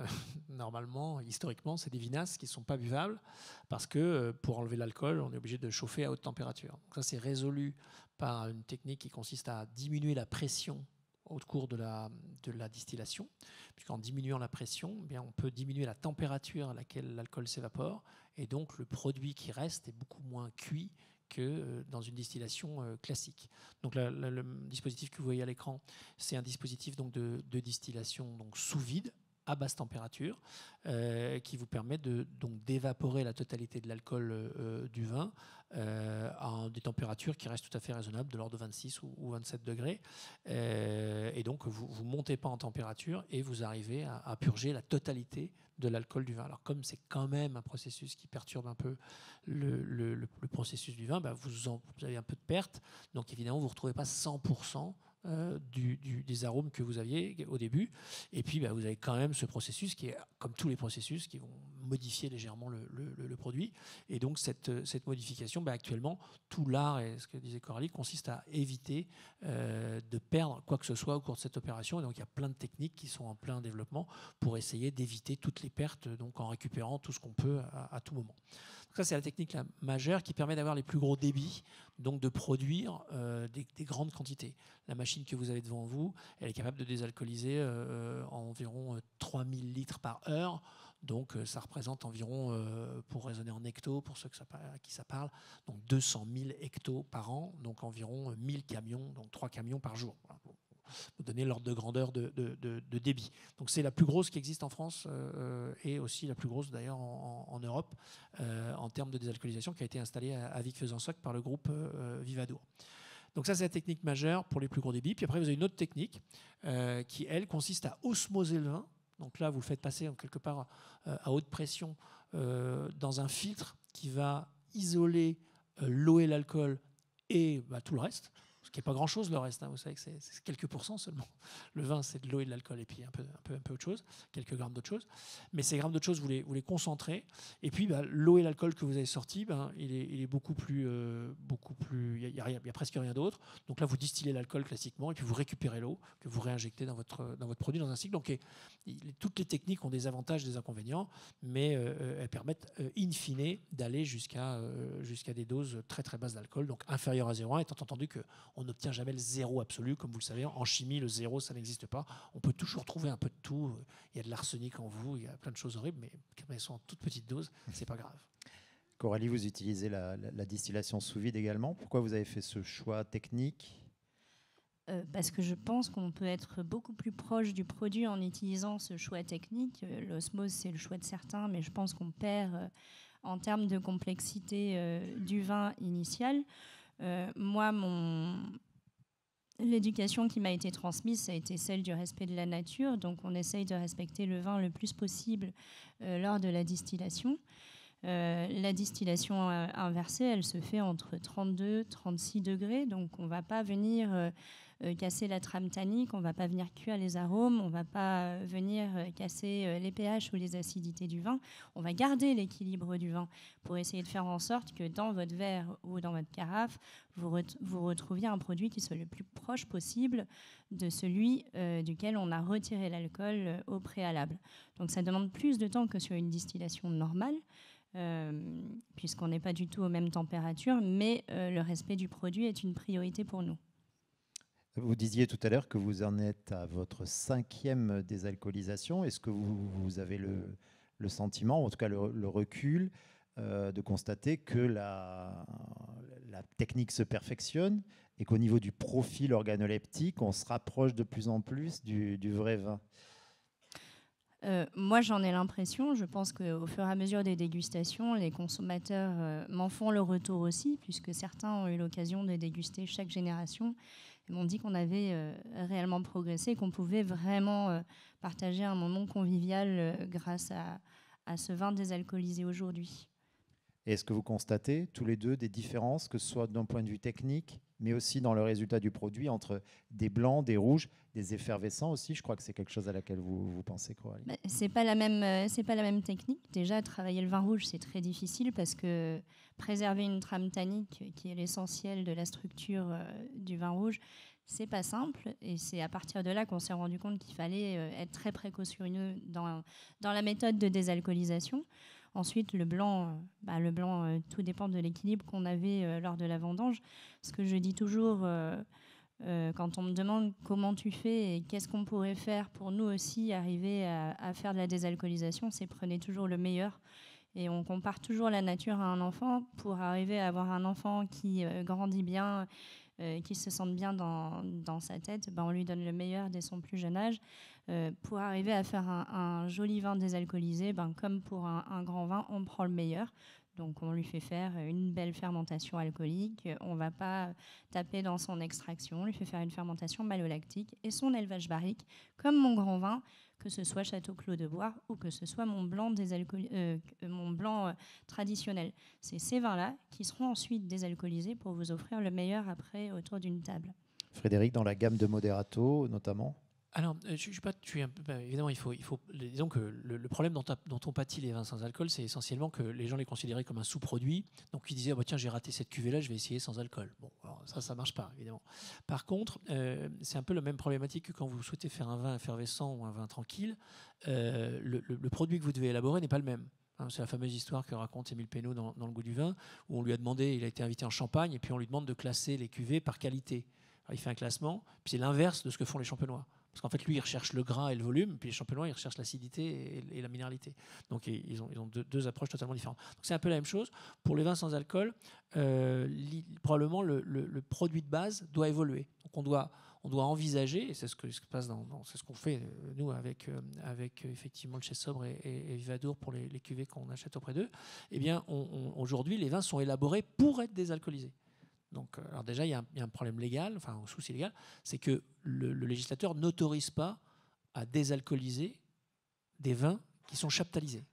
normalement, historiquement, c'est des vinasses qui ne sont pas buvables parce que pour enlever l'alcool, on est obligé de chauffer à haute température. Donc ça, c'est résolu par une technique qui consiste à diminuer la pression au cours de la distillation, puisqu'en diminuant la pression, on peut diminuer la température à laquelle l'alcool s'évapore, et donc le produit qui reste est beaucoup moins cuit que dans une distillation classique. Donc le dispositif que vous voyez à l'écran, c'est un dispositif donc de distillation donc sous vide, à basse température, qui vous permet donc d'évaporer la totalité de l'alcool du vin à des températures qui restent tout à fait raisonnables, de l'ordre de 26 ou 27 degrés. Et donc, vous ne montez pas en température et vous arrivez à purger la totalité de l'alcool du vin. Alors, comme c'est quand même un processus qui perturbe un peu le processus du vin, vous avez un peu de perte. Donc, évidemment, vous ne retrouvez pas 100% des arômes que vous aviez au début. Et puis, vous avez quand même ce processus qui est, comme tous les processus, qui vont modifier légèrement le produit. Et donc, cette modification, actuellement, tout l'art, et ce que disait Coralie, consiste à éviter de perdre quoi que ce soit au cours de cette opération. Et donc, il y a plein de techniques qui sont en plein développement pour essayer d'éviter toutes les pertes, donc en récupérant tout ce qu'on peut à tout moment. Donc ça, c'est la technique majeure qui permet d'avoir les plus gros débits, donc de produire des grandes quantités. La machine que vous avez devant vous, elle est capable de désalcooliser environ 3000 litres par heure. Donc ça représente environ, pour raisonner en hectos, pour ceux à qui ça parle, donc 200 000 hectos par an, donc environ 1000 camions, donc 3 camions par jour. Voilà. Vous donnez l'ordre de grandeur de débit. Donc c'est la plus grosse qui existe en France et aussi la plus grosse d'ailleurs en Europe en termes de désalcoolisation, qui a été installée à Vic-Fezensac par le groupe Vivadour. Donc ça, c'est la technique majeure pour les plus gros débits. Puis après, vous avez une autre technique qui, elle, consiste à osmoser le vin. Donc là, vous le faites passer quelque part à haute pression dans un filtre qui va isoler l'eau et l'alcool et tout le reste. Ce qui n'est pas grand-chose, le reste. Vous savez que c'est quelques pourcents seulement. Le vin, c'est de l'eau et de l'alcool, et puis un peu autre chose, quelques grammes d'autre chose. Mais ces grammes d'autre chose, vous les concentrez. Et puis, l'eau et l'alcool que vous avez sorti, il est beaucoup plus... il n'y a presque rien d'autre. Donc là, vous distillez l'alcool classiquement, et puis vous récupérez l'eau que vous réinjectez dans votre produit dans un cycle. Donc, toutes les techniques ont des avantages et des inconvénients, mais elles permettent, in fine, d'aller jusqu'à des doses très, très basses d'alcool, donc inférieures à 0,1, étant entendu que on n'obtient jamais le zéro absolu. Comme vous le savez, en chimie, le zéro, ça n'existe pas. On peut toujours trouver un peu de tout. Il y a de l'arsenic en vous, il y a plein de choses horribles, mais comme elles sont en toute petite dose, c'est pas grave. Coralie, vous utilisez la distillation sous vide également. Pourquoi vous avez fait ce choix technique ? Parce que je pense qu'on peut être beaucoup plus proche du produit en utilisant ce choix technique. L'osmose, c'est le choix de certains, mais je pense qu'on perd en termes de complexité du vin initial. Moi, l'éducation qui m'a été transmise, ça a été celle du respect de la nature. Donc, on essaye de respecter le vin le plus possible lors de la distillation. La distillation inversée, elle se fait entre 32 et 36 degrés. Donc, on ne va pas venir casser la trame tannique, on ne va pas venir cuire les arômes, on ne va pas venir casser les pH ou les acidités du vin. On va garder l'équilibre du vin pour essayer de faire en sorte que dans votre verre ou dans votre carafe, vous retrouviez un produit qui soit le plus proche possible de celui duquel on a retiré l'alcool au préalable. Donc ça demande plus de temps que sur une distillation normale, puisqu'on n'est pas du tout aux mêmes températures, mais le respect du produit est une priorité pour nous. Vous disiez tout à l'heure que vous en êtes à votre 5e désalcoolisation. Est-ce que vous avez le sentiment, ou en tout cas le recul, de constater que la technique se perfectionne et qu'au niveau du profil organoleptique, on se rapproche de plus en plus du vrai vin ? Moi, j'en ai l'impression. Je pense qu'au fur et à mesure des dégustations, les consommateurs m'en font le retour aussi, puisque certains ont eu l'occasion de déguster chaque génération. Ils m'ont dit qu'on avait réellement progressé, qu'on pouvait vraiment partager un moment convivial grâce à ce vin désalcoolisé aujourd'hui. Est-ce que vous constatez tous les deux des différences, que ce soit d'un point de vue technique, mais aussi dans le résultat du produit entre des blancs, des rouges, des effervescents aussi. Je crois que c'est quelque chose à laquelle vous pensez, Coralie. C'est pas la même technique. Déjà, travailler le vin rouge, c'est très difficile parce que préserver une trame tannique, qui est l'essentiel de la structure du vin rouge, c'est pas simple. Et c'est à partir de là qu'on s'est rendu compte qu'il fallait être très précautionneux dans la méthode de désalcoolisation. Ensuite, le blanc, tout dépend de l'équilibre qu'on avait lors de la vendange. Ce que je dis toujours, quand on me demande comment tu fais et qu'est-ce qu'on pourrait faire pour nous aussi arriver à faire de la désalcoolisation, c'est prenez toujours le meilleur. Et on compare toujours la nature à un enfant pour arriver à avoir un enfant qui grandit bien, qui se sente bien dans sa tête. On lui donne le meilleur dès son plus jeune âge. Pour arriver à faire un joli vin désalcoolisé, comme pour un grand vin, on prend le meilleur. Donc on lui fait faire une belle fermentation alcoolique, on ne va pas taper dans son extraction, on lui fait faire une fermentation malolactique et son élevage barrique, comme mon grand vin, que ce soit Château Clos de Bois ou que ce soit mon blanc, traditionnel. C'est ces vins-là qui seront ensuite désalcoolisés pour vous offrir le meilleur après autour d'une table. Frédéric, dans la gamme de Moderato notamment? Alors, évidemment, disons que le problème dont on pâtit les vins sans alcool, c'est essentiellement que les gens les considéraient comme un sous-produit. Donc, ils disaient, tiens, j'ai raté cette cuvée-là, je vais essayer sans alcool. Bon, alors ça marche pas, évidemment. Par contre, c'est un peu la même problématique que quand vous souhaitez faire un vin effervescent ou un vin tranquille. Le produit que vous devez élaborer n'est pas le même. C'est la fameuse histoire que raconte Émile Pénaud dans Le goût du vin, où on lui a demandé, il a été invité en Champagne, et puis on lui demande de classer les cuvées par qualité. Alors, il fait un classement, puis c'est l'inverse de ce que font les champenois. Parce qu'en fait, lui, il recherche le gras et le volume, puis les champenois, ils recherchent l'acidité et la minéralité. Donc, ils ont deux approches totalement différentes. Donc, c'est un peu la même chose. Pour les vins sans alcool, probablement, le produit de base doit évoluer. Donc, on doit envisager, et c'est ce qu'on fait, nous, avec effectivement le Chai Sobre et Vivadour pour les cuvées qu'on achète auprès d'eux. Eh bien, aujourd'hui, les vins sont élaborés pour être désalcoolisés. Donc, alors déjà, il y a un problème légal, enfin un souci légal, c'est que le législateur n'autorise pas à désalcooliser des vins qui sont chaptalisés.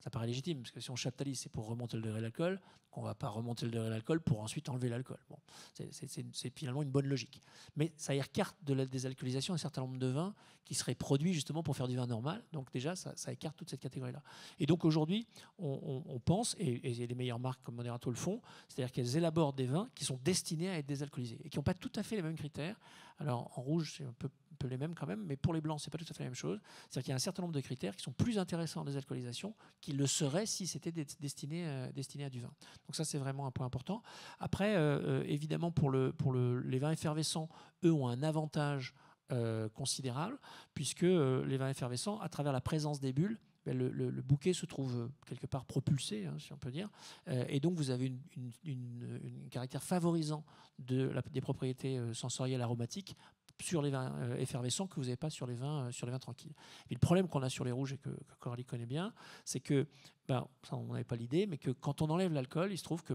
Ça paraît légitime, parce que si on chaptalise, c'est pour remonter le degré d'alcool, qu'on ne va pas remonter le degré d'alcool pour ensuite enlever l'alcool. Bon, c'est finalement une bonne logique. Mais ça écarte de la désalcoolisation un certain nombre de vins qui seraient produits justement pour faire du vin normal. Donc déjà, ça écarte toute cette catégorie-là. Et donc aujourd'hui, on pense, et les meilleures marques comme Moderato le font, c'est-à-dire qu'elles élaborent des vins qui sont destinés à être désalcoolisés et qui n'ont pas tout à fait les mêmes critères. Alors en rouge, c'est un peu les mêmes quand même, mais pour les blancs, c'est pas tout à fait la même chose. C'est-à-dire qu'il y a un certain nombre de critères qui sont plus intéressants en désalcoolisation qu'ils le seraient si c'était destiné à du vin. Donc ça, c'est vraiment un point important. Après, évidemment, pour les vins effervescents, eux ont un avantage considérable, puisque les vins effervescents, à travers la présence des bulles, le bouquet se trouve quelque part propulsé, si on peut dire, et donc vous avez un caractère favorisant des propriétés sensorielles aromatiques sur les vins effervescents que vous n'avez pas sur les vins tranquilles. Et le problème qu'on a sur les rouges et que Coralie connaît bien, c'est que, ça on n'avait pas l'idée, mais que quand on enlève l'alcool, il se trouve que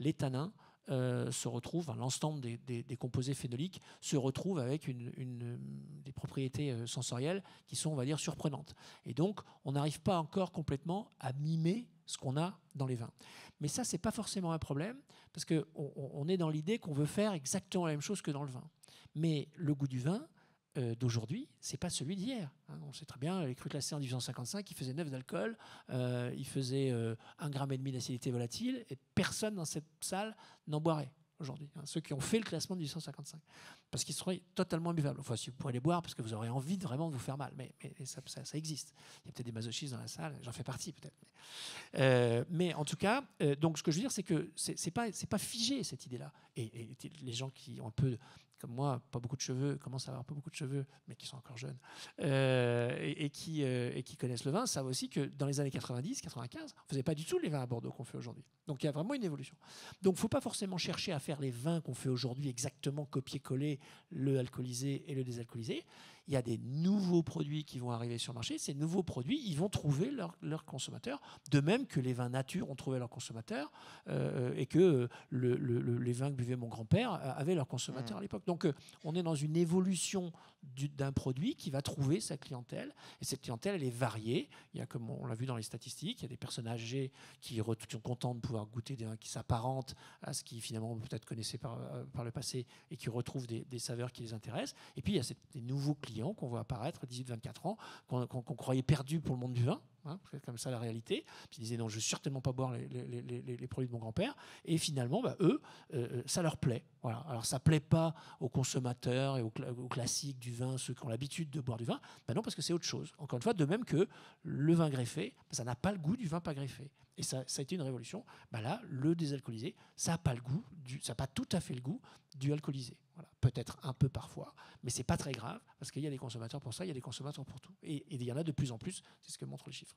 les tanins se retrouvent, l'ensemble des composés phénoliques se retrouvent avec des propriétés sensorielles qui sont, on va dire, surprenantes. Et donc, on n'arrive pas encore complètement à mimer ce qu'on a dans les vins. Mais ça, c'est pas forcément un problème, parce qu'on est dans l'idée qu'on veut faire exactement la même chose que dans le vin. Mais le goût du vin d'aujourd'hui, c'est pas celui d'hier. On sait très bien, les crus classés en 1855, ils faisaient 9 d'alcool, ils faisaient 1,5 g d'acidité volatile, et personne dans cette salle n'en boirait aujourd'hui. Ceux qui ont fait le classement de 1855. Parce qu'ils seraient totalement imbuvables. Enfin, si vous pourrez les boire, parce que vous aurez envie de vraiment vous faire mal. Mais ça existe. Il y a peut-être des masochistes dans la salle, j'en fais partie peut-être. Mais en tout cas, donc ce que je veux dire, c'est que c'est pas figé, cette idée-là. Et les gens qui ont un peu, comme moi, pas beaucoup de cheveux, commencent à avoir pas beaucoup de cheveux, mais qui sont encore jeunes, et qui connaissent le vin, savent aussi que dans les années 90, 95, on ne faisait pas du tout les vins à Bordeaux qu'on fait aujourd'hui. Donc il y a vraiment une évolution. Donc il ne faut pas forcément chercher à faire les vins qu'on fait aujourd'hui exactement copier-coller, le alcoolisé et le désalcoolisé. il y a des nouveaux produits qui vont arriver sur le marché. Ces nouveaux produits, ils vont trouver leurs consommateurs, de même que les vins nature ont trouvé leurs consommateurs et que les vins que buvait mon grand-père avaient leurs consommateurs à l'époque. Donc on est dans une évolution d'un produit qui va trouver sa clientèle. Et cette clientèle, elle est variée. Il y a, comme on l'a vu dans les statistiques, il y a des personnes âgées qui sont contents de pouvoir goûter des vins qui s'apparentent à ce qu'ils finalement peut-être connaissaient par le passé et qui retrouvent des saveurs qui les intéressent. Et puis il y a des nouveaux clients qu'on voit apparaître, 18-24 ans, qu'on croyait perdus pour le monde du vin. C'est comme ça la réalité. Puis ils disaient non, je ne veux certainement pas boire les produits de mon grand-père. Et finalement, eux, ça leur plaît. Voilà. Alors ça ne plaît pas aux consommateurs et aux classiques du vin, ceux qui ont l'habitude de boire du vin. Non, parce que c'est autre chose. Encore une fois, de même que le vin greffé, ça n'a pas le goût du vin pas greffé. Et ça a été une révolution. Là, le désalcoolisé, ça n'a pas le goût, ça n'a pas tout à fait le goût du alcoolisé. Voilà. Peut-être un peu parfois, mais ce n'est pas très grave, parce qu'il y a des consommateurs pour ça, il y a des consommateurs pour tout. Et il y en a de plus en plus, c'est ce que montrent les chiffres.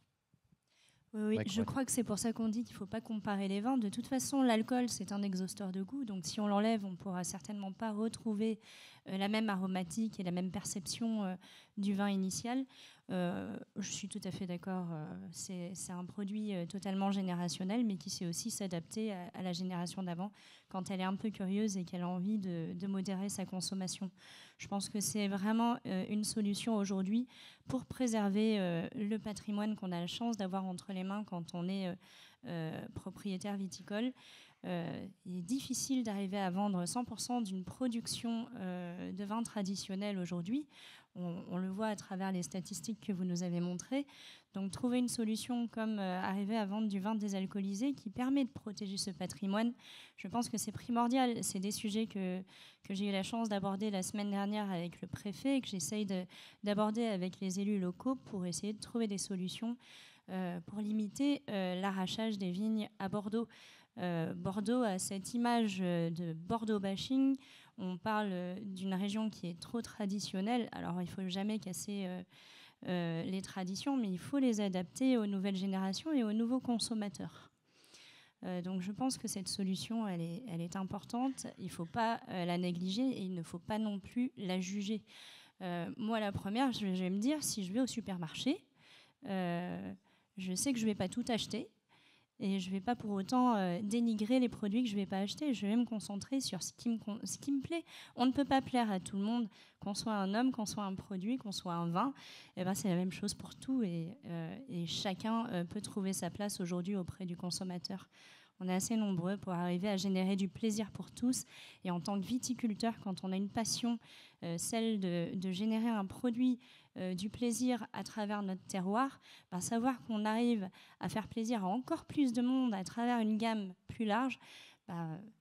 Oui, je crois que c'est pour ça qu'on dit qu'il ne faut pas comparer les vins. De toute façon, l'alcool, c'est un exhausteur de goût. Donc, si on l'enlève, on ne pourra certainement pas retrouver la même aromatique et la même perception du vin initial. Je suis tout à fait d'accord. C'est un produit totalement générationnel, mais qui sait aussi s'adapter à la génération d'avant quand elle est un peu curieuse et qu'elle a envie de modérer sa consommation. Je pense que c'est vraiment une solution aujourd'hui pour préserver le patrimoine qu'on a la chance d'avoir entre les mains quand on est propriétaire viticole. Il est difficile d'arriver à vendre 100% d'une production de vin traditionnel aujourd'hui. On le voit à travers les statistiques que vous nous avez montrées. Donc trouver une solution comme arriver à vendre du vin désalcoolisé qui permet de protéger ce patrimoine, je pense que c'est primordial. C'est des sujets que j'ai eu la chance d'aborder la semaine dernière avec le préfet et que j'essaye d'aborder avec les élus locaux pour essayer de trouver des solutions pour limiter l'arrachage des vignes à Bordeaux. Bordeaux a cette image de Bordeaux bashing. On parle d'une région qui est trop traditionnelle. Alors, il ne faut jamais casser les traditions, mais il faut les adapter aux nouvelles générations et aux nouveaux consommateurs. Donc, je pense que cette solution, elle est importante. Il ne faut pas la négliger et il ne faut pas non plus la juger. Moi, la première, je vais me dire, si je vais au supermarché, je sais que je ne vais pas tout acheter. Et je ne vais pas pour autant dénigrer les produits que je ne vais pas acheter. Je vais me concentrer sur ce qui me plaît. On ne peut pas plaire à tout le monde, qu'on soit un homme, qu'on soit un produit, qu'on soit un vin. Et c'est la même chose pour tout. Et chacun peut trouver sa place aujourd'hui auprès du consommateur. On est assez nombreux pour arriver à générer du plaisir pour tous. Et en tant que viticulteur, quand on a une passion, celle de générer un produit, du plaisir à travers notre terroir, savoir qu'on arrive à faire plaisir à encore plus de monde à travers une gamme plus large,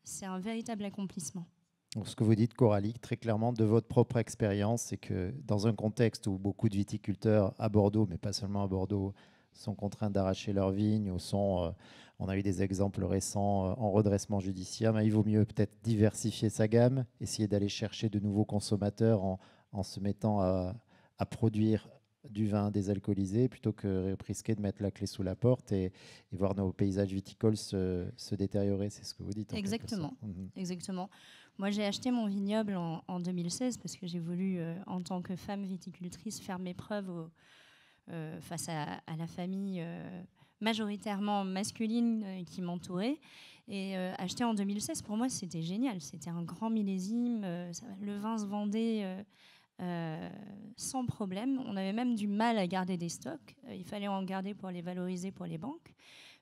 c'est un véritable accomplissement. Donc, ce que vous dites, Coralie, très clairement, de votre propre expérience, c'est que dans un contexte où beaucoup de viticulteurs à Bordeaux, mais pas seulement à Bordeaux, sont contraints d'arracher leurs vignes ou on a eu des exemples récents en redressement judiciaire, mais il vaut mieux peut-être diversifier sa gamme, essayer d'aller chercher de nouveaux consommateurs en se mettant à produire du vin désalcoolisé plutôt que risquer de mettre la clé sous la porte et voir nos paysages viticoles se détériorer. C'est ce que vous dites. Exactement. Exactement. Moi, j'ai acheté mon vignoble en 2016 parce que j'ai voulu, en tant que femme viticultrice, faire mes preuves face à la famille majoritairement masculine qui m'entourait. Et acheter en 2016, pour moi, c'était génial. C'était un grand millésime. Le vin se vendait sans problème. On avait même du mal à garder des stocks. Il fallait en garder pour les valoriser pour les banques.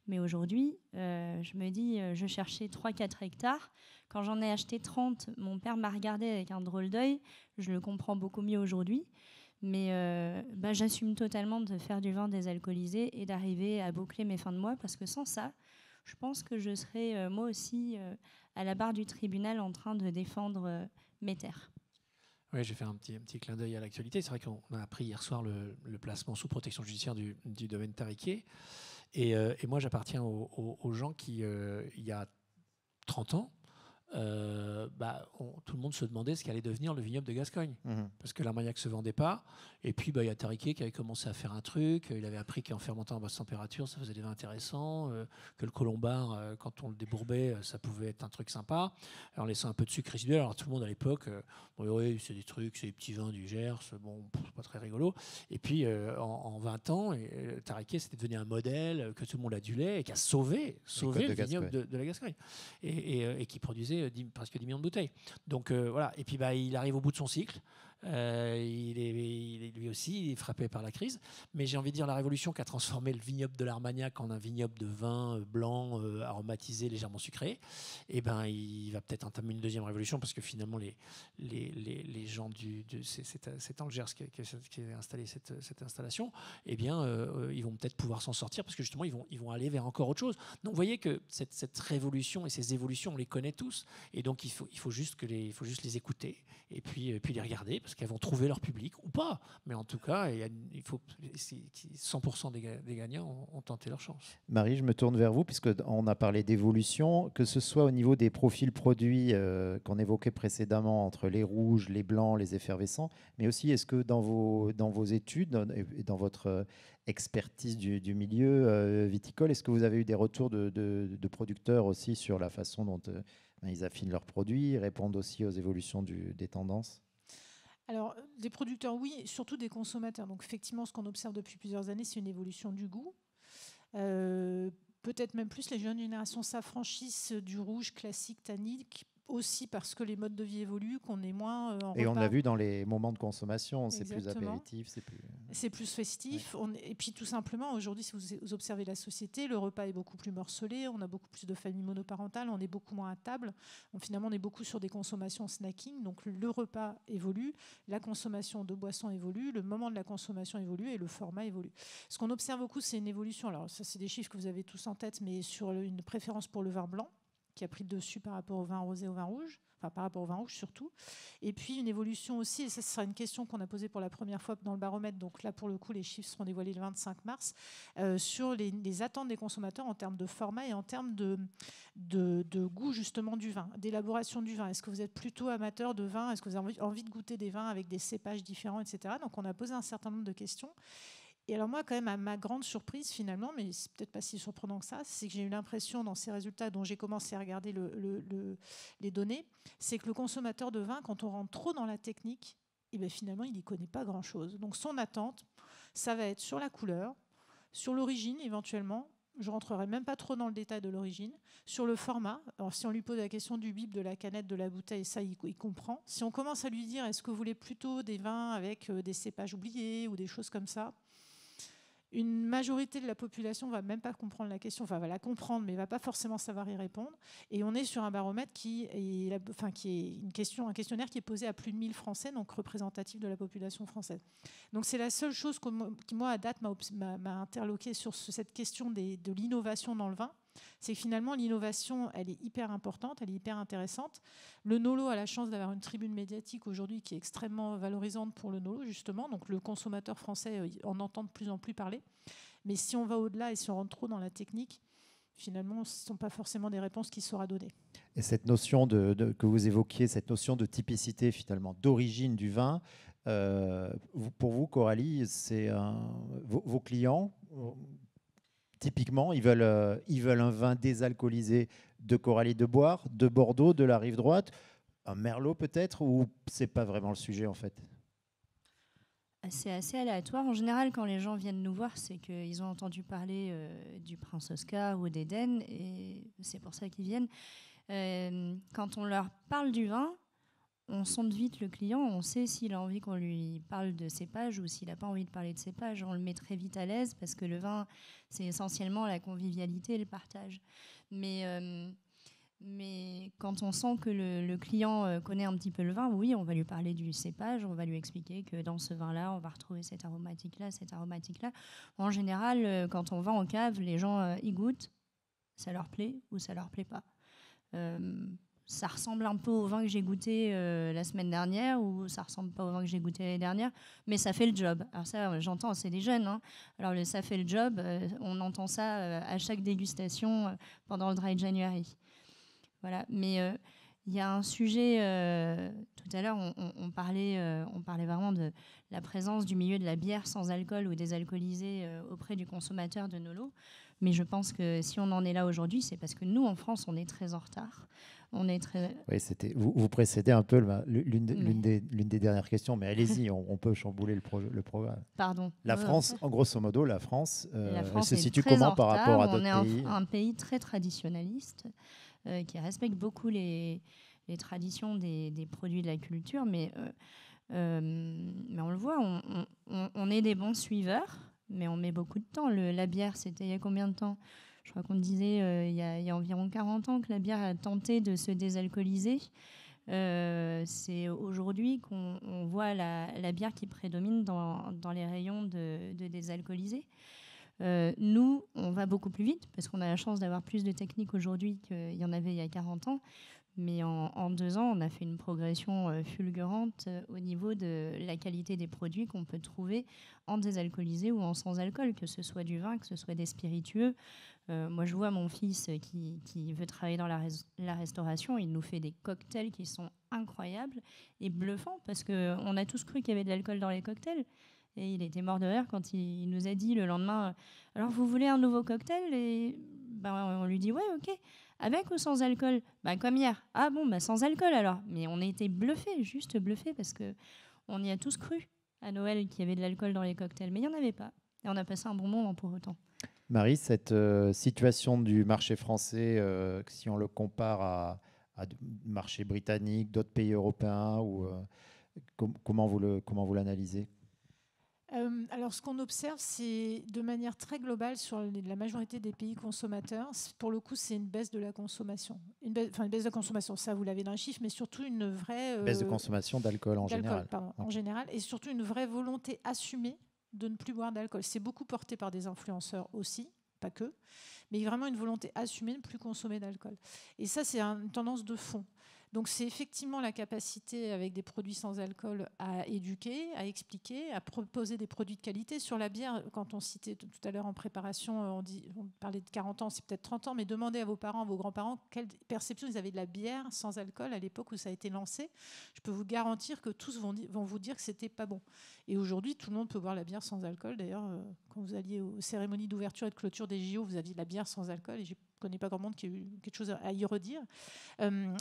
Mais aujourd'hui, je me dis, je cherchais 3-4 hectares. Quand j'en ai acheté 30, mon père m'a regardé avec un drôle d'œil. Je le comprends beaucoup mieux aujourd'hui. Mais j'assume totalement de faire du vin désalcoolisé et d'arriver à boucler mes fins de mois. Parce que sans ça, je pense que je serais moi aussi à la barre du tribunal en train de défendre mes terres. Oui, j'ai fait un petit clin d'œil à l'actualité. C'est vrai qu'on a appris hier soir le placement sous protection judiciaire du domaine Tariquier. Et moi, j'appartiens aux gens qui, il y a 30 ans, tout le monde se demandait ce qu'allait devenir le vignoble de Gascogne. Parce que l'Armagnac ne se vendait pas. Et puis, il y a Tariquet qui avait commencé à faire un truc. Il avait appris qu'en fermentant à basse température, ça faisait des vins intéressants. Que le colombard, quand on le débourbait, ça pouvait être un truc sympa. En laissant un peu de sucre résiduel. Alors, tout le monde à l'époque, oui, c'est des trucs, c'est des petits vins du Gers. Bon, c'est pas très rigolo. Et puis, en 20 ans, Tariquet, c'était devenu un modèle que tout le monde adulait et qui a sauvé le vignoble de la Gascogne. Et qui produisait presque 10 millions de bouteilles. Donc voilà. Et puis il arrive au bout de son cycle. Lui aussi, il est frappé par la crise. Mais j'ai envie de dire, la révolution qui a transformé le vignoble de l'Armagnac en un vignoble de vin blanc, aromatisé, légèrement sucré, il va peut-être entamer une deuxième révolution parce que finalement, les gens c'est Angers qui a installé cette installation, ils vont peut-être pouvoir s'en sortir parce que justement, ils vont aller vers encore autre chose. Donc vous voyez que cette révolution et ces évolutions, on les connaît tous. Et donc, il faut juste les écouter et puis les regarder parce qu'elles vont trouver leur public ou pas. Mais en tout cas, 100% des gagnants ont tenté leur chance. Marie, je me tourne vers vous puisqu'on a parlé d'évolution, que ce soit au niveau des profils produits qu'on évoquait précédemment entre les rouges, les blancs, les effervescents, mais aussi est-ce que dans vos études et dans votre expertise du milieu viticole, est-ce que vous avez eu des retours de producteurs aussi sur la façon dont ils affinent leurs produits, répondent aussi aux évolutions des tendances? Alors, des producteurs, oui, surtout des consommateurs. Donc, effectivement, ce qu'on observe depuis plusieurs années, c'est une évolution du goût. Peut-être même plus, les jeunes générations s'affranchissent du rouge classique tannique, aussi parce que les modes de vie évoluent, qu'on est moins en Et repas. on l'a vu dans les moments de consommation, c'est plus Exactement. apéritif, c'est plus festif. Ouais. Et puis tout simplement, aujourd'hui, si vous observez la société, le repas est beaucoup plus morcelé, on a beaucoup plus de familles monoparentales, on est beaucoup moins à table. Donc, finalement, on est beaucoup sur des consommations snacking. Donc le repas évolue, la consommation de boissons évolue, le moment de la consommation évolue et le format évolue. Ce qu'on observe beaucoup, c'est une évolution. Alors ça, c'est des chiffres que vous avez tous en tête, mais sur une préférence pour le vin blanc, qui a pris le dessus par rapport au vin rosé et au vin rouge, enfin par rapport au vin rouge surtout. Et puis une évolution aussi, et ça ce sera une question qu'on a posée pour la première fois dans le baromètre, donc là pour le coup les chiffres seront dévoilés le 25 mars, sur les attentes des consommateurs en termes de format et en termes de goût justement du vin, d'élaboration du vin. Est-ce que vous êtes plutôt amateur de vin? Est-ce que vous avez envie de goûter des vins avec des cépages différents, etc. Donc on a posé un certain nombre de questions. Et alors moi, quand même, à ma grande surprise, finalement, mais c'est peut-être pas si surprenant que ça, c'est que j'ai eu l'impression dans ces résultats dont j'ai commencé à regarder les données, c'est que le consommateur de vin, quand on rentre trop dans la technique, finalement, il n'y connaît pas grand-chose. Donc son attente, ça va être sur la couleur, sur l'origine éventuellement. Je ne rentrerai même pas trop dans le détail de l'origine. Sur le format, alors si on lui pose la question du bib, de la canette, de la bouteille, ça, il comprend. Si on commence à lui dire, est-ce que vous voulez plutôt des vins avec des cépages oubliés ou des choses comme ça, une majorité de la population ne va même pas comprendre la question, enfin va la comprendre, mais ne va pas forcément savoir y répondre. Et on est sur un baromètre qui est un questionnaire qui est posé à plus de 1000 Français, donc représentatif de la population française. Donc c'est la seule chose qui, moi, à date, m'a interloqué sur cette question de l'innovation dans le vin. C'est que finalement, l'innovation, elle est hyper importante, elle est hyper intéressante. Le Nolo a la chance d'avoir une tribune médiatique aujourd'hui qui est extrêmement valorisante pour le Nolo, justement. Donc le consommateur français en entend de plus en plus parler. Mais si on va au-delà et si on rentre trop dans la technique, finalement, ce ne sont pas forcément des réponses qui saura donner. Et cette notion que vous évoquiez, cette notion de typicité, finalement, d'origine du vin, pour vous, Coralie, c'est vos clients... Typiquement, ils veulent un vin désalcoolisé de Coralie de Boire, de Bordeaux, de la rive droite, un Merlot peut-être, ou c'est pas vraiment le sujet en fait? C'est assez aléatoire. En général, quand les gens viennent nous voir, c'est qu'ils ont entendu parler du Prince Oscar ou d'Éden, et c'est pour ça qu'ils viennent. Quand on leur parle du vin, on sonde vite le client, on sait s'il a envie qu'on lui parle de cépage ou s'il n'a pas envie de parler de cépage. On le met très vite à l'aise parce que le vin, c'est essentiellement la convivialité et le partage. Mais quand on sent que le client connaît un petit peu le vin, oui, on va lui parler du cépage, on va lui expliquer que dans ce vin-là, on va retrouver cette aromatique-là, cette aromatique-là. En général, quand on va en cave, les gens y goûtent, ça leur plaît ou ça leur plaît pas. Ça ressemble un peu au vin que j'ai goûté la semaine dernière ou ça ressemble pas au vin que j'ai goûté l'année dernière, mais ça fait le job. Alors ça, j'entends, c'est des jeunes. Hein. Alors ça fait le job, on entend ça à chaque dégustation pendant le Dry January. Voilà. Mais Il y a un sujet, tout à l'heure, on parlait vraiment de la présence du milieu de la bière sans alcool ou désalcoolisée auprès du consommateur de nos lots. Mais je pense que si on en est là aujourd'hui, c'est parce que nous, en France, on est très en retard. Oui, vous précédez un peu l'une des dernières questions, mais allez-y, on peut chambouler le programme. Pardon. La France, en grosso modo, la France elle se situe très comment en par retard. rapport à d'autres pays? On est un pays très traditionnaliste qui respecte beaucoup les traditions des produits de la culture, mais on le voit, on est des bons suiveurs, mais on met beaucoup de temps. La bière, c'était il y a combien de temps? Je crois qu'on disait il y a environ 40 ans que la bière a tenté de se désalcooliser. C'est aujourd'hui qu'on voit la bière qui prédomine dans les rayons de désalcoolisés. Nous, on va beaucoup plus vite parce qu'on a la chance d'avoir plus de techniques aujourd'hui qu'il y en avait il y a 40 ans. Mais en 2 ans, on a fait une progression fulgurante au niveau de la qualité des produits qu'on peut trouver en désalcoolisé ou en sans alcool, que ce soit du vin, que ce soit des spiritueux. Moi, je vois mon fils qui veut travailler dans la restauration. Il nous fait des cocktails qui sont incroyables et bluffants parce qu'on a tous cru qu'il y avait de l'alcool dans les cocktails. Et il était mort de rire quand il nous a dit le lendemain « Alors, vous voulez un nouveau cocktail ?» Et on lui dit « Ouais, ok. Avec ou sans alcool ?» Comme hier. « Ah bon, sans alcool alors. » Mais on a été bluffés, juste bluffés, parce qu'on y a tous cru à Noël qu'il y avait de l'alcool dans les cocktails. Mais il n'y en avait pas. Et on a passé un bon moment pour autant. Marie, cette situation du marché français, si on le compare à marché britannique, d'autres pays européens, comment vous l'analysez? Alors, ce qu'on observe, c'est de manière très globale sur la majorité des pays consommateurs, pour le coup, c'est une baisse de la consommation. Une baisse de la consommation, ça, vous l'avez dans les chiffres, mais surtout une vraie... baisse de consommation d'alcool en général. Pardon, en général, et surtout une vraie volonté assumée de ne plus boire d'alcool. C'est beaucoup porté par des influenceurs aussi, pas que, mais vraiment une volonté assumée de ne plus consommer d'alcool. Et ça, c'est une tendance de fond. Donc c'est effectivement la capacité avec des produits sans alcool à éduquer, à expliquer, à proposer des produits de qualité. Sur la bière, quand on citait tout à l'heure en préparation, on parlait de 40 ans, c'est peut-être 30 ans, mais demandez à vos parents, à vos grands-parents, quelle perception ils avaient de la bière sans alcool à l'époque où ça a été lancé. Je peux vous garantir que tous vont vous dire que c'était pas bon. Et aujourd'hui, tout le monde peut boire la bière sans alcool. D'ailleurs, quand vous alliez aux cérémonies d'ouverture et de clôture des JO, vous aviez de la bière sans alcool, et je ne connais pas grand monde qui a eu quelque chose à y redire.